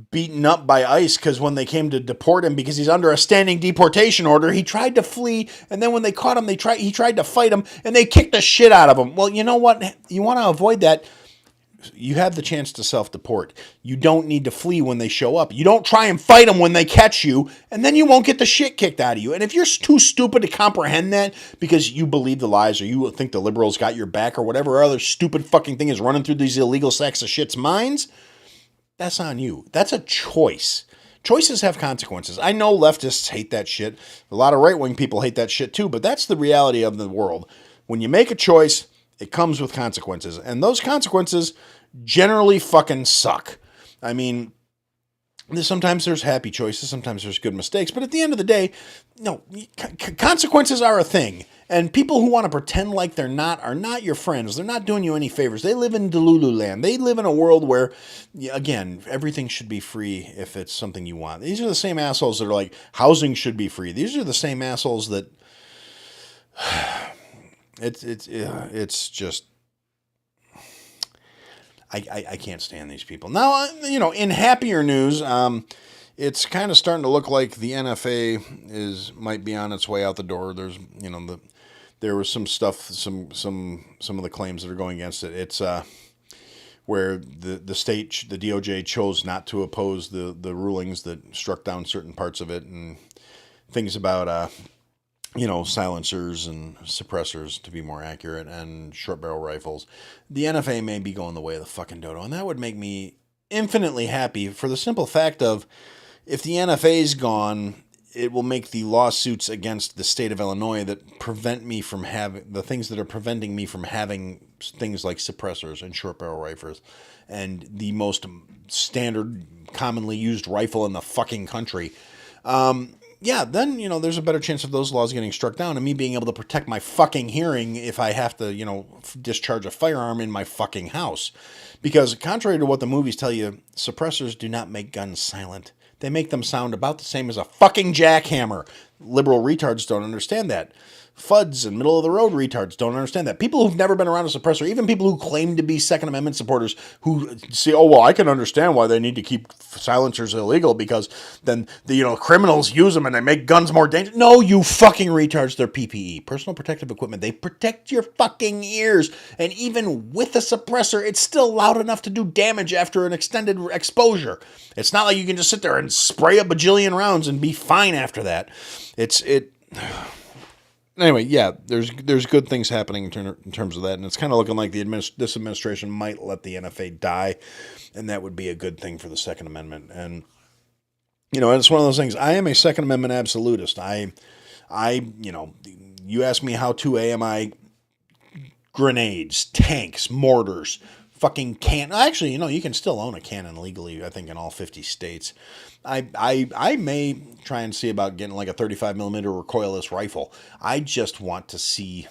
beaten up by ICE because when they came to deport him because he's under a standing deportation order, he tried to flee, and then when they caught him, he tried to fight him, and they kicked the shit out of him. Well, you know what? You want to avoid that. You have the chance to self-deport. You don't need to flee when they show up. You don't try and fight them when they catch you, and then you won't get the shit kicked out of you. And if you're too stupid to comprehend that because you believe the lies or you think the liberals got your back or whatever other stupid fucking thing is running through these illegal sacks of shit's minds, that's on you. That's a choice. Choices have consequences. I know leftists hate that shit. A lot of right-wing people hate that shit too, but that's the reality of the world. When you make a choice, it comes with consequences. And those consequences generally fucking suck. I mean, sometimes there's happy choices, sometimes there's good mistakes, but at the end of the day, consequences are a thing. And people who want to pretend like they're not are not your friends. They're not doing you any favors. They live in Delulu land. They live in a world where, again, everything should be free if it's something you want. These are the same assholes that are like, housing should be free. These are the same assholes that... It's just... I can't stand these people. Now, in happier news, it's kind of starting to look like the NFA might be on its way out the door. There's, there was some stuff, some of the claims that are going against it. It's where the state, the DOJ chose not to oppose the rulings that struck down certain parts of it, and things about silencers and suppressors, to be more accurate, and short barrel rifles. The NFA may be going the way of the fucking dodo, and that would make me infinitely happy for the simple fact of, if the NFA's gone, it will make the lawsuits against the state of Illinois that prevent me from having the things that are preventing me from having things like suppressors and short barrel rifles and the most standard, commonly used rifle in the fucking country. Then, there's a better chance of those laws getting struck down and me being able to protect my fucking hearing if I have to, discharge a firearm in my fucking house. Because contrary to what the movies tell you, suppressors do not make guns silent. They make them sound about the same as a fucking jackhammer. Liberal retards don't understand that. Fuds and middle-of-the-road retards don't understand that. People who've never been around a suppressor, even people who claim to be Second Amendment supporters, who say, oh, well, I can understand why they need to keep silencers illegal because then the criminals use them and they make guns more dangerous. No, you fucking retards, they're PPE, personal protective equipment. They protect your fucking ears. And even with a suppressor, it's still loud enough to do damage after an extended exposure. It's not like you can just sit there and spray a bajillion rounds and be fine after that. Anyway, yeah, there's good things happening in terms of that, and it's kind of looking like this administration might let the NFA die, and that would be a good thing for the Second Amendment. And it's one of those things. I am a Second Amendment absolutist. You ask me how to am I grenades, tanks, mortars, fucking actually, you can still own a cannon legally, I think, in all 50 states. I may try and see about getting like a 35 millimeter recoilless rifle. I just want to see.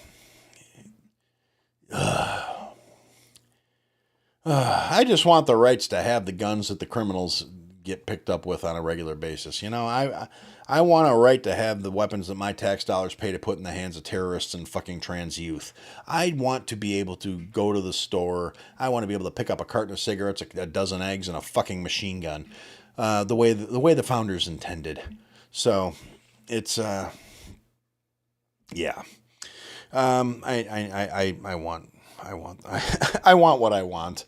I just want the rights to have the guns that the criminals get picked up with on a regular basis. I want a right to have the weapons that my tax dollars pay to put in the hands of terrorists and fucking trans youth. I want to be able to go to the store. I want to be able to pick up a carton of cigarettes, a dozen eggs, and a fucking machine gun. The way the founders intended. So it's yeah. I want what I want.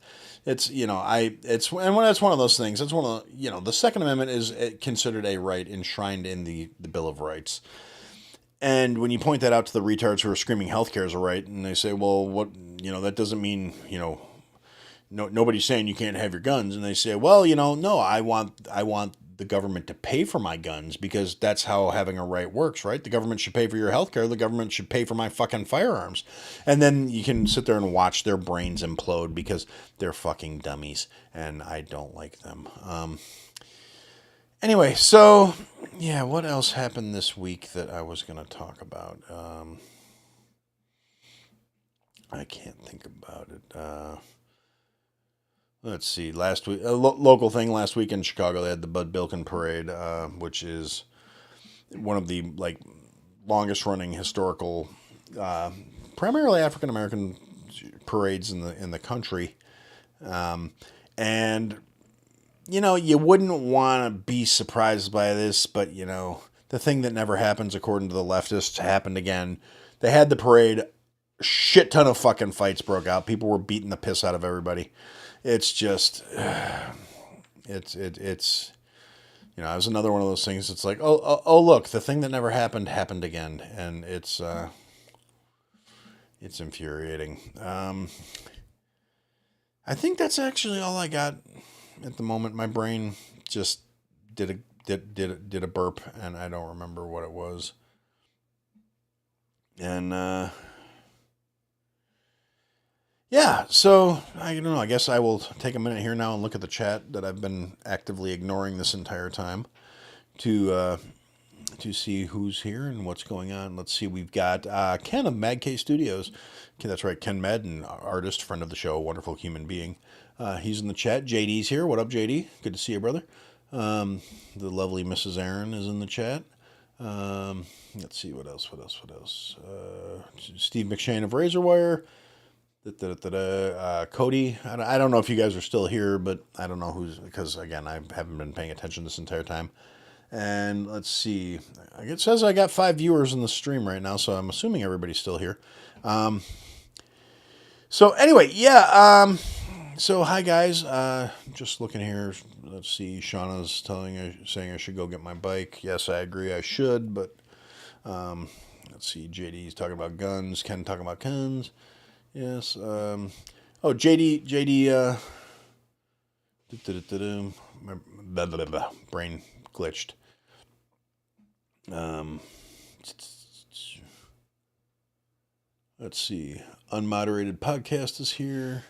It's it's when it's one of those things. It's one of the Second Amendment is considered a right enshrined in the Bill of Rights. And when you point that out to the retards who are screaming healthcare is a right, and they say, well, what that doesn't mean nobody's saying you can't have your guns. And they say, well, no, I want the government to pay for my guns because that's how having a right works, right? The government should pay for your health care. The government should pay for my fucking firearms. And then you can sit there and watch their brains implode because they're fucking dummies and I don't like them. Anyway, so yeah, what else happened this week that I was going to talk about? I can't think about it. Let's see. Last week, local thing last week in Chicago, they had the Bud Bilkin Parade, which is one of the longest running historical, primarily African American parades in the country, and you wouldn't want to be surprised by this, but the thing that never happens, according to the leftists, happened again. They had the parade. Shit ton of fucking fights broke out. People were beating the piss out of everybody. It's just, it's it was another one of those things. It's like, oh, look, the thing that never happened again, and it's infuriating. I think that's actually all I got at the moment. My brain just did a burp, and I don't remember what it was. And yeah, so I don't know. I guess I will take a minute here now and look at the chat that I've been actively ignoring this entire time to see who's here and what's going on. Let's see. We've got Ken of Mad K Studios. Okay, that's right, Ken Madden, artist, friend of the show, wonderful human being. He's in the chat. JD's here. What up, JD? Good to see you, brother. The lovely Mrs. Aaron is in the chat. Let's see what else. Steve McShane of Razorwire. Cody, I don't know if you guys are still here, but I don't know who's, because again, I haven't been paying attention this entire time. And let's see, it says I got 5 viewers in the stream right now, so I'm assuming everybody's still here. So anyway, yeah, so hi guys, just looking here, let's see, Shauna's saying I should go get my bike. Yes, I agree, I should, but let's see, JD's talking about guns, Ken talking about guns. Yes. JD. My brain glitched. Let's see. Unmoderated podcast is here.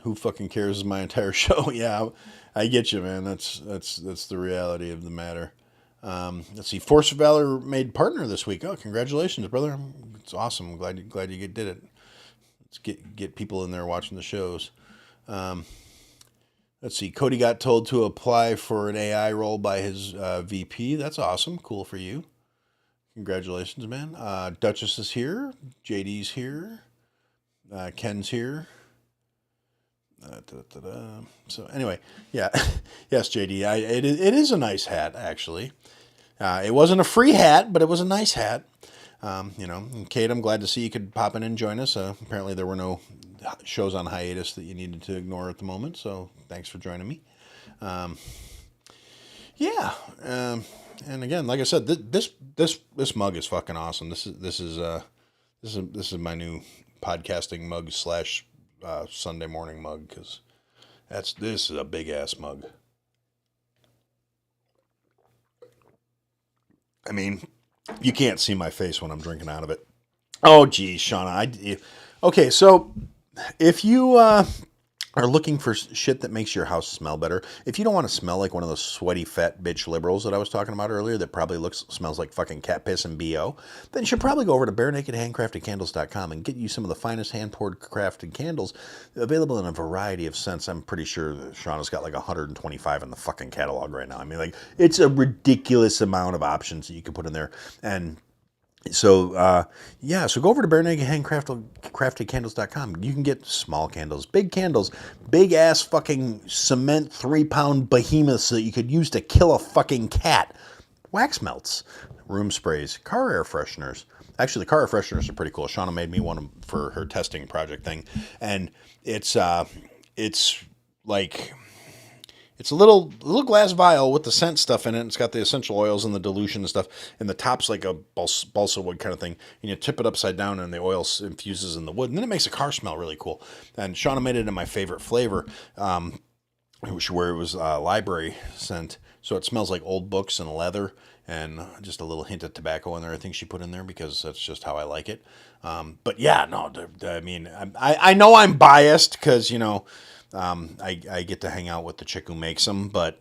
Who fucking cares is my entire show. Yeah, I get you, man. That's the reality of the matter. Let's see. Force of Valor made partner this week. Oh, congratulations, brother. It's awesome. I'm glad you did it. Get people in there watching the shows. Let's see. Cody got told to apply for an AI role by his VP. That's awesome. Cool for you. Congratulations, man. Duchess is here. JD's here. Ken's here. So anyway, yeah. Yes, JD. It is a nice hat, actually. It wasn't a free hat, but it was a nice hat. And Kate, I'm glad to see you could pop in and join us. Apparently there were no shows on hiatus that you needed to ignore at the moment, so thanks for joining me. Yeah, and again, like I said, this mug is fucking awesome. This is my new podcasting mug / Sunday morning mug, because this is a big ass mug. I mean, you can't see my face when I'm drinking out of it. Oh, geez, Shauna. Okay, so if you are looking for shit that makes your house smell better, if you don't want to smell like one of those sweaty fat bitch liberals that I was talking about earlier that probably smells like fucking cat piss and BO, then you should probably go over to barenakedhandcraftedcandles.com and get you some of the finest hand-poured crafted candles available in a variety of scents. I'm pretty sure that Shauna's got like 125 in the fucking catalog right now. I mean, like, it's a ridiculous amount of options that you can put in there. And so, so go over to barenakedhandcraftedcandles.com. You can get small candles, big ass fucking cement 3-pound behemoths that you could use to kill a fucking cat, wax melts, room sprays, car air fresheners. Actually, the car air fresheners are pretty cool. Shauna made me one for her testing project thing, and it's like, it's a little glass vial with the scent stuff in it. It's got the essential oils and the dilution and stuff. And the top's like a balsa wood kind of thing. And you tip it upside down and the oil infuses in the wood. And then it makes a car smell really cool. And Shauna made it in my favorite flavor, where it was library scent. So it smells like old books and leather and just a little hint of tobacco in there. I think she put in there because that's just how I like it. But yeah, no, I mean, I know I'm biased because, I get to hang out with the chick who makes them, but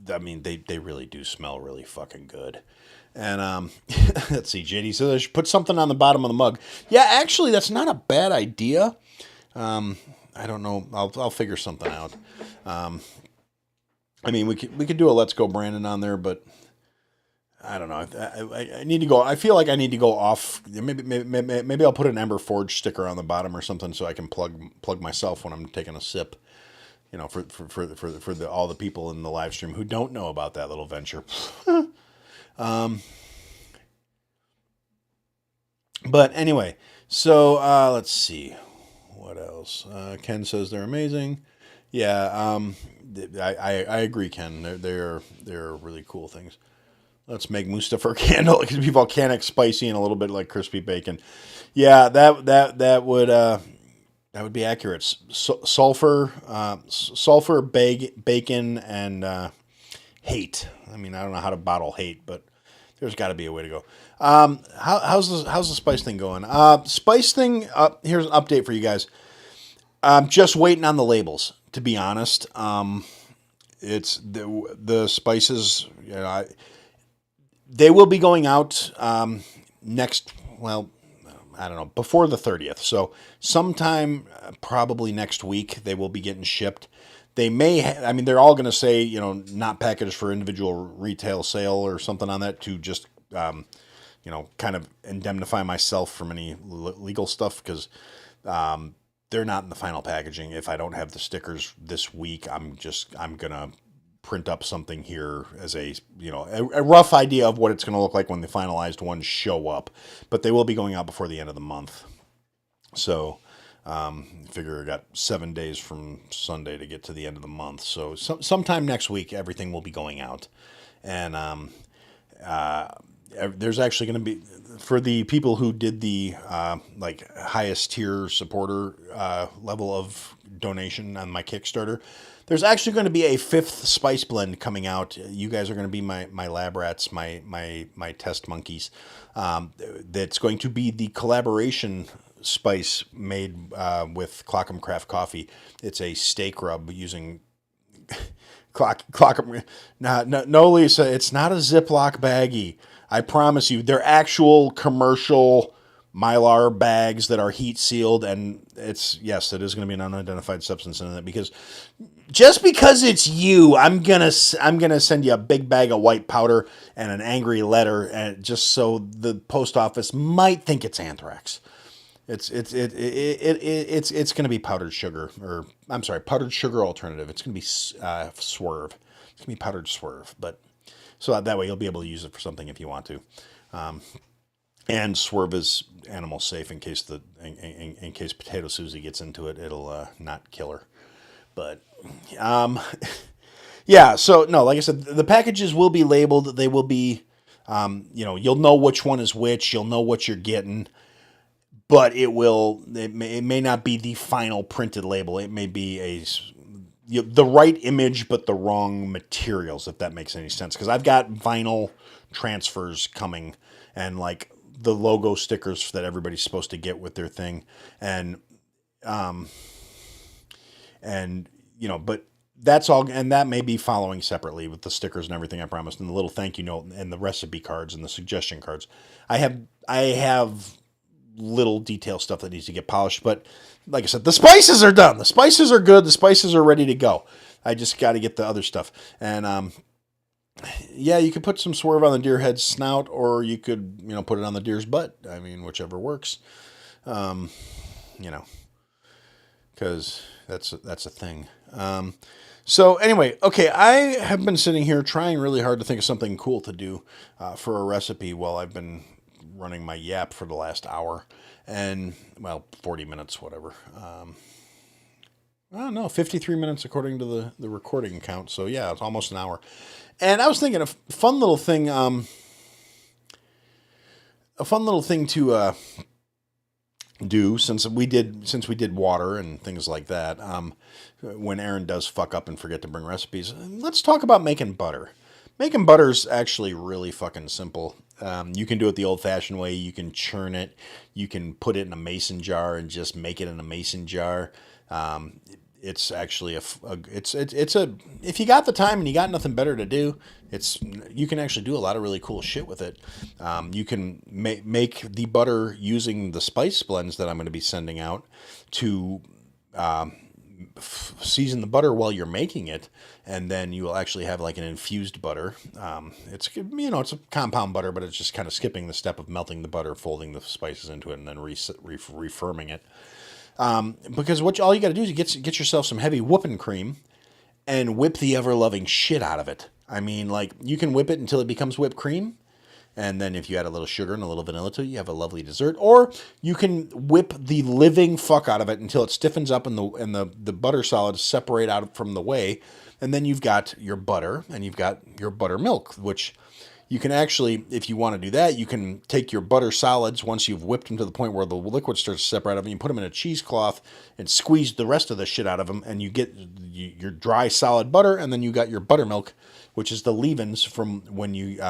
I mean, they really do smell really fucking good. And let's see, JD says I should put something on the bottom of the mug. Yeah, actually, that's not a bad idea. I don't know. I'll figure something out. I mean, we could do a Let's Go Brandon on there, but I don't know. I need to go. I feel like I need to go off. Maybe I'll put an Ember Forge sticker on the bottom or something so I can plug myself when I'm taking a sip. You know, for all the people in the live stream who don't know about that little venture. But anyway, so let's see what else. Ken says they're amazing. Yeah, I agree, Ken. They're really cool things. Let's make Mustafar candle. It could be volcanic, spicy, and a little bit like crispy bacon. Yeah, that would be accurate. Sulfur, bacon, and hate. I mean, I don't know how to bottle hate, but there's got to be a way to go. How's the spice thing going? Spice thing. Here's an update for you guys. I'm just waiting on the labels, to be honest. It's the spices. You know, they will be going out next. Well, I don't know, before the 30th. So sometime probably next week they will be getting shipped. They may, I mean, they're all going to say, you know, not packaged for individual retail sale or something on that to just, you know, kind of indemnify myself from any legal stuff because they're not in the final packaging. If I don't have the stickers this week, I'm going to print up something here as a, you know, a rough idea of what it's going to look like when the finalized ones show up. But they will be going out before the end of the month. So, figure I got 7 days from Sunday to get to the end of the month. So sometime next week, everything will be going out. And there's actually going to be, for the people who did the like highest tier supporter level of donation on my Kickstarter, there's actually going to be a 5th spice blend coming out. You guys are going to be my lab rats, my test monkeys. That's going to be the collaboration spice made with Clockham Craft Coffee. It's a steak rub using Clockham. No, Lisa, it's not a Ziploc baggie. I promise you, they're actual commercial Mylar bags that are heat sealed, and it is going to be an unidentified substance in it because just because it's you, I'm gonna send you a big bag of white powder and an angry letter, and just so the post office might think it's anthrax. It's going to be powdered sugar, or I'm sorry, powdered sugar alternative. It's going to be Swerve. It's going to be powdered Swerve, but so that way you'll be able to use it for something if you want to. And Swerve is animal safe in case in case Potato Susie gets into it, it'll not kill her. But yeah. So no, like I said, the packages will be labeled. They will be, you know, you'll know which one is which. You'll know what you're getting. But it may not be the final printed label. It may be the right image, but the wrong materials, if that makes any sense. Because I've got vinyl transfers coming and like the logo stickers that everybody's supposed to get with their thing. And you know, but that's all. And that may be following separately with the stickers and everything I promised, and the little thank you note and the recipe cards and the suggestion cards. I have little detail stuff that needs to get polished, but like I said, the spices are done. The spices are good. The spices are ready to go. I just got to get the other stuff. And yeah, you could put some Swerve on the deer head's snout, or you could, you know, put it on the deer's butt. I mean, whichever works. You know, because that's a thing. So anyway, okay, I have been sitting here trying really hard to think of something cool to do for a recipe while I've been running my yap for the last hour and, well, 40 minutes, whatever. I don't know, 53 minutes according to the recording count. So yeah, it's almost an hour. And I was thinking a fun little thing to do since we did water and things like that. When Aaron does fuck up and forget to bring recipes, let's talk about making butter. Making butter's actually really fucking simple. You can do it the old-fashioned way. You can churn it. You can put it in a mason jar and just make it in a mason jar. it's actually it's a if you got the time and you got nothing better to do, you can actually do a lot of really cool shit with it. You can make the butter using the spice blends that I'm going to be sending out to season the butter while you're making it, and then you will actually have like an infused butter. It's it's a compound butter, but it's just kind of skipping the step of melting the butter, folding the spices into it, and then refirming it. Because all you got to do is get yourself some heavy whooping cream and whip the ever-loving shit out of it. I mean, like, you can whip it until it becomes whipped cream, and then if you add a little sugar and a little vanilla to it, you have a lovely dessert. Or you can whip the living fuck out of it until it stiffens up and the butter solids separate out from the whey, and then you've got your butter and you've got your buttermilk, which you can actually, if you want to do that, you can take your butter solids once you've whipped them to the point where the liquid starts to separate out of them. You put them in a cheesecloth and squeeze the rest of the shit out of them, and you get your dry solid butter, and then you got your buttermilk, which is the leavings from when you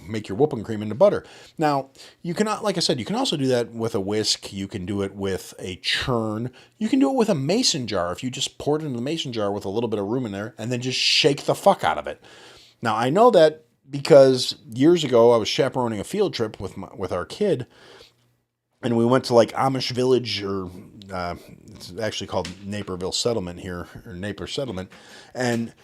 make your whooping cream into butter. Now, you can, like I said, you can also do that with a whisk. You can do it with a churn. You can do it with a mason jar if you just pour it into the mason jar with a little bit of room in there, and then just shake the fuck out of it. Now, I know that because years ago I was chaperoning a field trip with our kid, and we went to like Amish Village, or it's actually called Naperville Settlement here, or Napier Settlement, and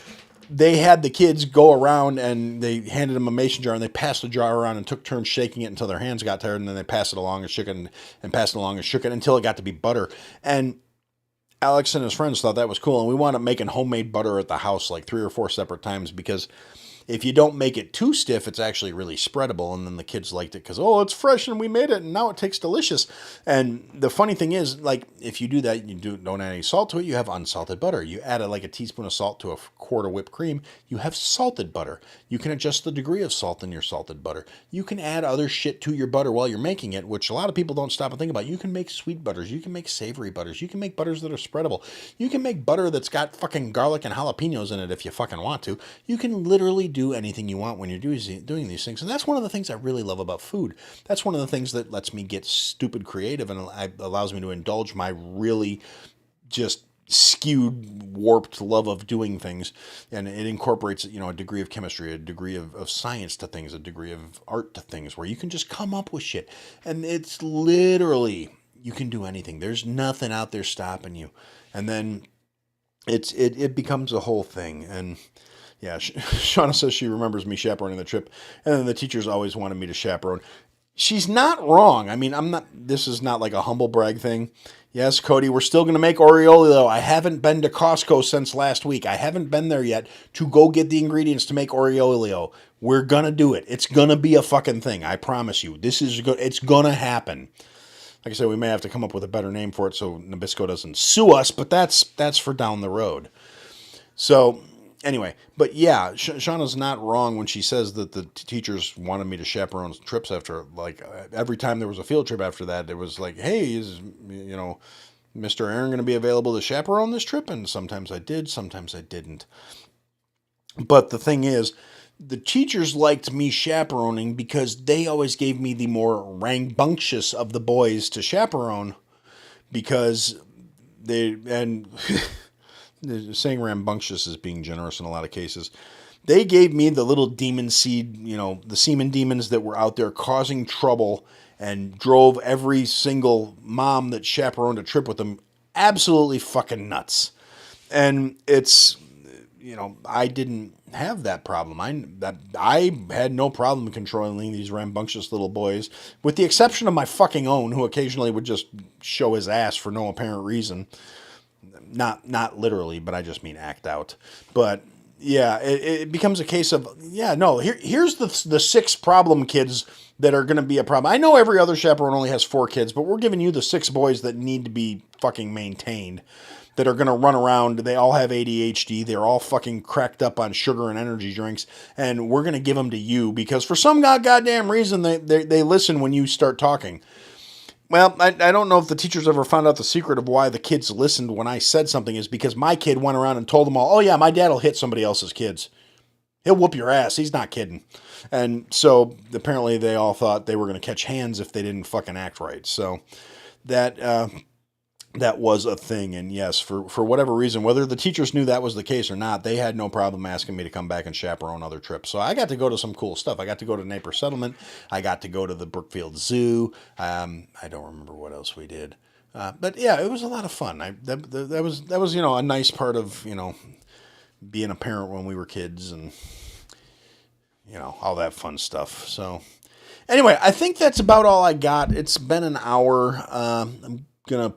they had the kids go around and they handed them a mason jar and they passed the jar around and took turns shaking it until their hands got tired, and then they passed it along and shook it and passed it along and shook it until it got to be butter. And Alex and his friends thought that was cool, and we wound up making homemade butter at the house like 3 or 4 separate times, because if you don't make it too stiff, it's actually really spreadable. And then the kids liked it because, oh, it's fresh and we made it and now it tastes delicious. And the funny thing is, like, if you do that, don't add any salt to it, you have unsalted butter. You add like a teaspoon of salt to a quart of whipped cream, you have salted butter. You can adjust the degree of salt in your salted butter. You can add other shit to your butter while you're making it, which a lot of people don't stop and think about. You can make sweet butters. You can make savory butters. You can make butters that are spreadable. You can make butter that's got fucking garlic and jalapenos in it if you fucking want to. You can literally do anything you want when you're doing these things. And that's one of the things I really love about food. That's one of the things that lets me get stupid creative and allows me to indulge my really just skewed, warped love of doing things. And it incorporates, a degree of chemistry, a degree of science to things, a degree of art to things, where you can just come up with shit. And it's literally, you can do anything. There's nothing out there stopping you. And then it becomes a whole thing. And yeah, Shauna says she remembers me chaperoning the trip, and then the teachers always wanted me to chaperone. She's not wrong. I mean, this is not like a humble brag thing. Yes, Cody, we're still going to make Oreolio. I haven't been to Costco since last week. I haven't been there yet to go get the ingredients to make Oreolio. We're going to do it. It's going to be a fucking thing. I promise you. It's going to happen. Like I said, we may have to come up with a better name for it so Nabisco doesn't sue us, but that's for down the road. So anyway, but yeah, Shauna's not wrong when she says that the teachers wanted me to chaperone trips after, like, every time there was a field trip after that, it was like, hey, is, Mr. Aaron going to be available to chaperone this trip? And sometimes I did, sometimes I didn't. But the thing is, the teachers liked me chaperoning because they always gave me the more rambunctious of the boys to chaperone, because saying rambunctious is being generous in a lot of cases. They gave me the little demon seed, the semen demons that were out there causing trouble and drove every single mom that chaperoned a trip with them absolutely fucking nuts. And it's, I didn't have that problem. I had no problem controlling these rambunctious little boys, with the exception of my fucking own, who occasionally would just show his ass for no apparent reason. Not literally, but I just mean act out. But yeah, it becomes a case of, here's the 6 problem kids that are going to be a problem. I know every other chaperone only has 4 kids, but we're giving you the 6 boys that need to be fucking maintained, that are going to run around. They all have ADHD. They're all fucking cracked up on sugar and energy drinks, and we're going to give them to you because for some goddamn reason they listen when you start talking. Well, I don't know if the teachers ever found out the secret of why the kids listened when I said something, is because my kid went around and told them all, oh yeah, my dad will hit somebody else's kids. He'll whoop your ass. He's not kidding. And so apparently they all thought they were going to catch hands if they didn't fucking act right. So that that was a thing. And yes, for whatever reason, whether the teachers knew that was the case or not, they had no problem asking me to come back and chaperone other trips. So I got to go to some cool stuff. I got to go to Napier Settlement. I got to go to the Brookfield Zoo. I don't remember what else we did. But yeah, it was a lot of fun. That was, a nice part of, being a parent when we were kids and, all that fun stuff. So anyway, I think that's about all I got. It's been an hour. I'm going to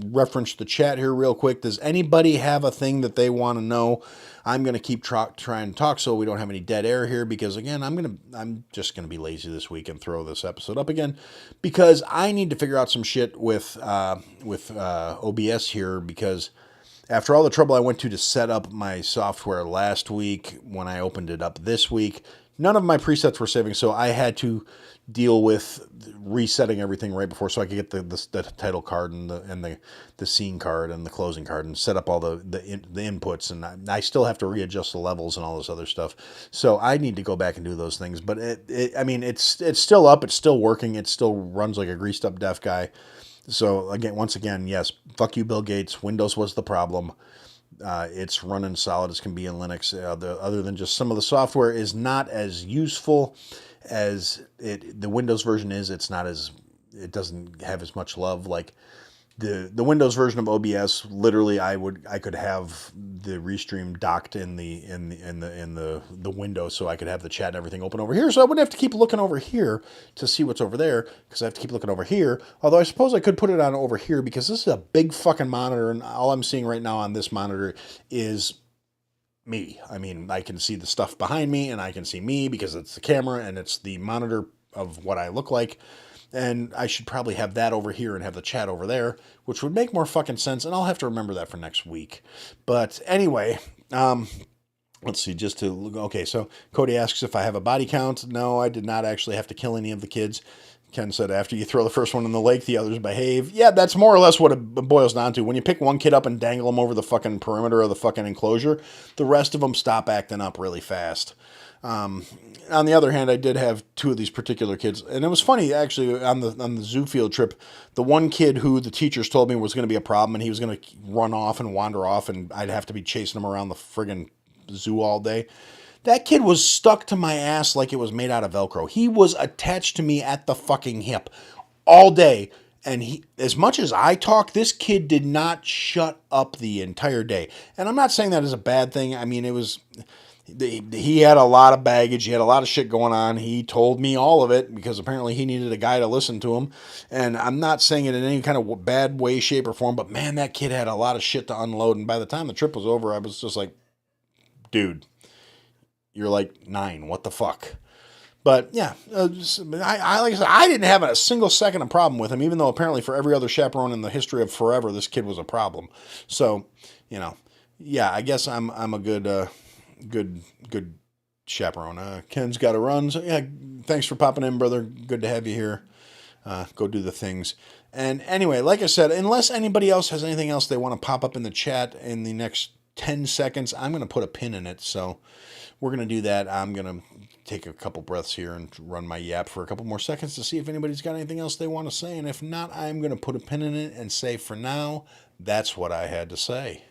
reference the chat here real quick. Does anybody have a thing that they want to know? I'm going to keep trying to talk so we don't have any dead air here, because again, I'm just going to be lazy this week and throw this episode up again, because I need to figure out some shit with OBS here, because after all the trouble I went to set up my software last week, when I opened it up this week, none of my presets were saving, so I had to deal with resetting everything right before, so I could get the title card and the scene card and the closing card and set up all the inputs, and I still have to readjust the levels and all this other stuff. So I need to go back and do those things. But it's still up, it's still working, it still runs like a greased up deaf guy. So once again, yes, fuck you, Bill Gates. Windows was the problem. It's running solid as can be in Linux. Other than just some of the software is not as useful as the Windows version is. It doesn't have as much love. Like the Windows version of OBS, literally I could have the Restream docked in the window, so I could have the chat and everything open over here, so I wouldn't have to keep looking over here to see what's over there, because I have to keep looking over here. Although I suppose I could put it on over here, because this is a big fucking monitor, and all I'm seeing right now on this monitor is me. I mean, I can see the stuff behind me, and I can see me because it's the camera and it's the monitor of what I look like. And I should probably have that over here and have the chat over there, which would make more fucking sense. And I'll have to remember that for next week. But anyway, let's see, okay, so Cody asks if I have a body count. No, I did not actually have to kill any of the kids. Ken said, after you throw the first one in the lake, the others behave. Yeah, that's more or less what it boils down to. When you pick one kid up and dangle him over the fucking perimeter of the fucking enclosure, the rest of them stop acting up really fast. On the other hand, I did have two of these particular kids, and it was funny actually on the zoo field trip. The one kid who the teachers told me was going to be a problem, and he was going to run off and wander off, and I'd have to be chasing him around the friggin' zoo all day. That kid was stuck to my ass like it was made out of Velcro. He was attached to me at the fucking hip all day. And as much as I talk, this kid did not shut up the entire day. And I'm not saying that as a bad thing. I mean, he had a lot of baggage. He had a lot of shit going on. He told me all of it because apparently he needed a guy to listen to him. And I'm not saying it in any kind of bad way, shape, or form, but man, that kid had a lot of shit to unload. And by the time the trip was over, I was just like, dude, you're like 9. What the fuck? But yeah, like I said, I didn't have a single second of problem with him, even though apparently for every other chaperone in the history of forever, this kid was a problem. So, yeah, I guess I'm a good chaperone. Ken's got to run. So yeah, thanks for popping in, brother. Good to have you here. Go do the things. And anyway, like I said, unless anybody else has anything else they want to pop up in the chat in the next 10 seconds, I'm going to put a pin in it. So we're going to do that. I'm going to take a couple breaths here and run my yap for a couple more seconds to see if anybody's got anything else they want to say. And if not, I'm going to put a pin in it and say, for now, that's what I had to say.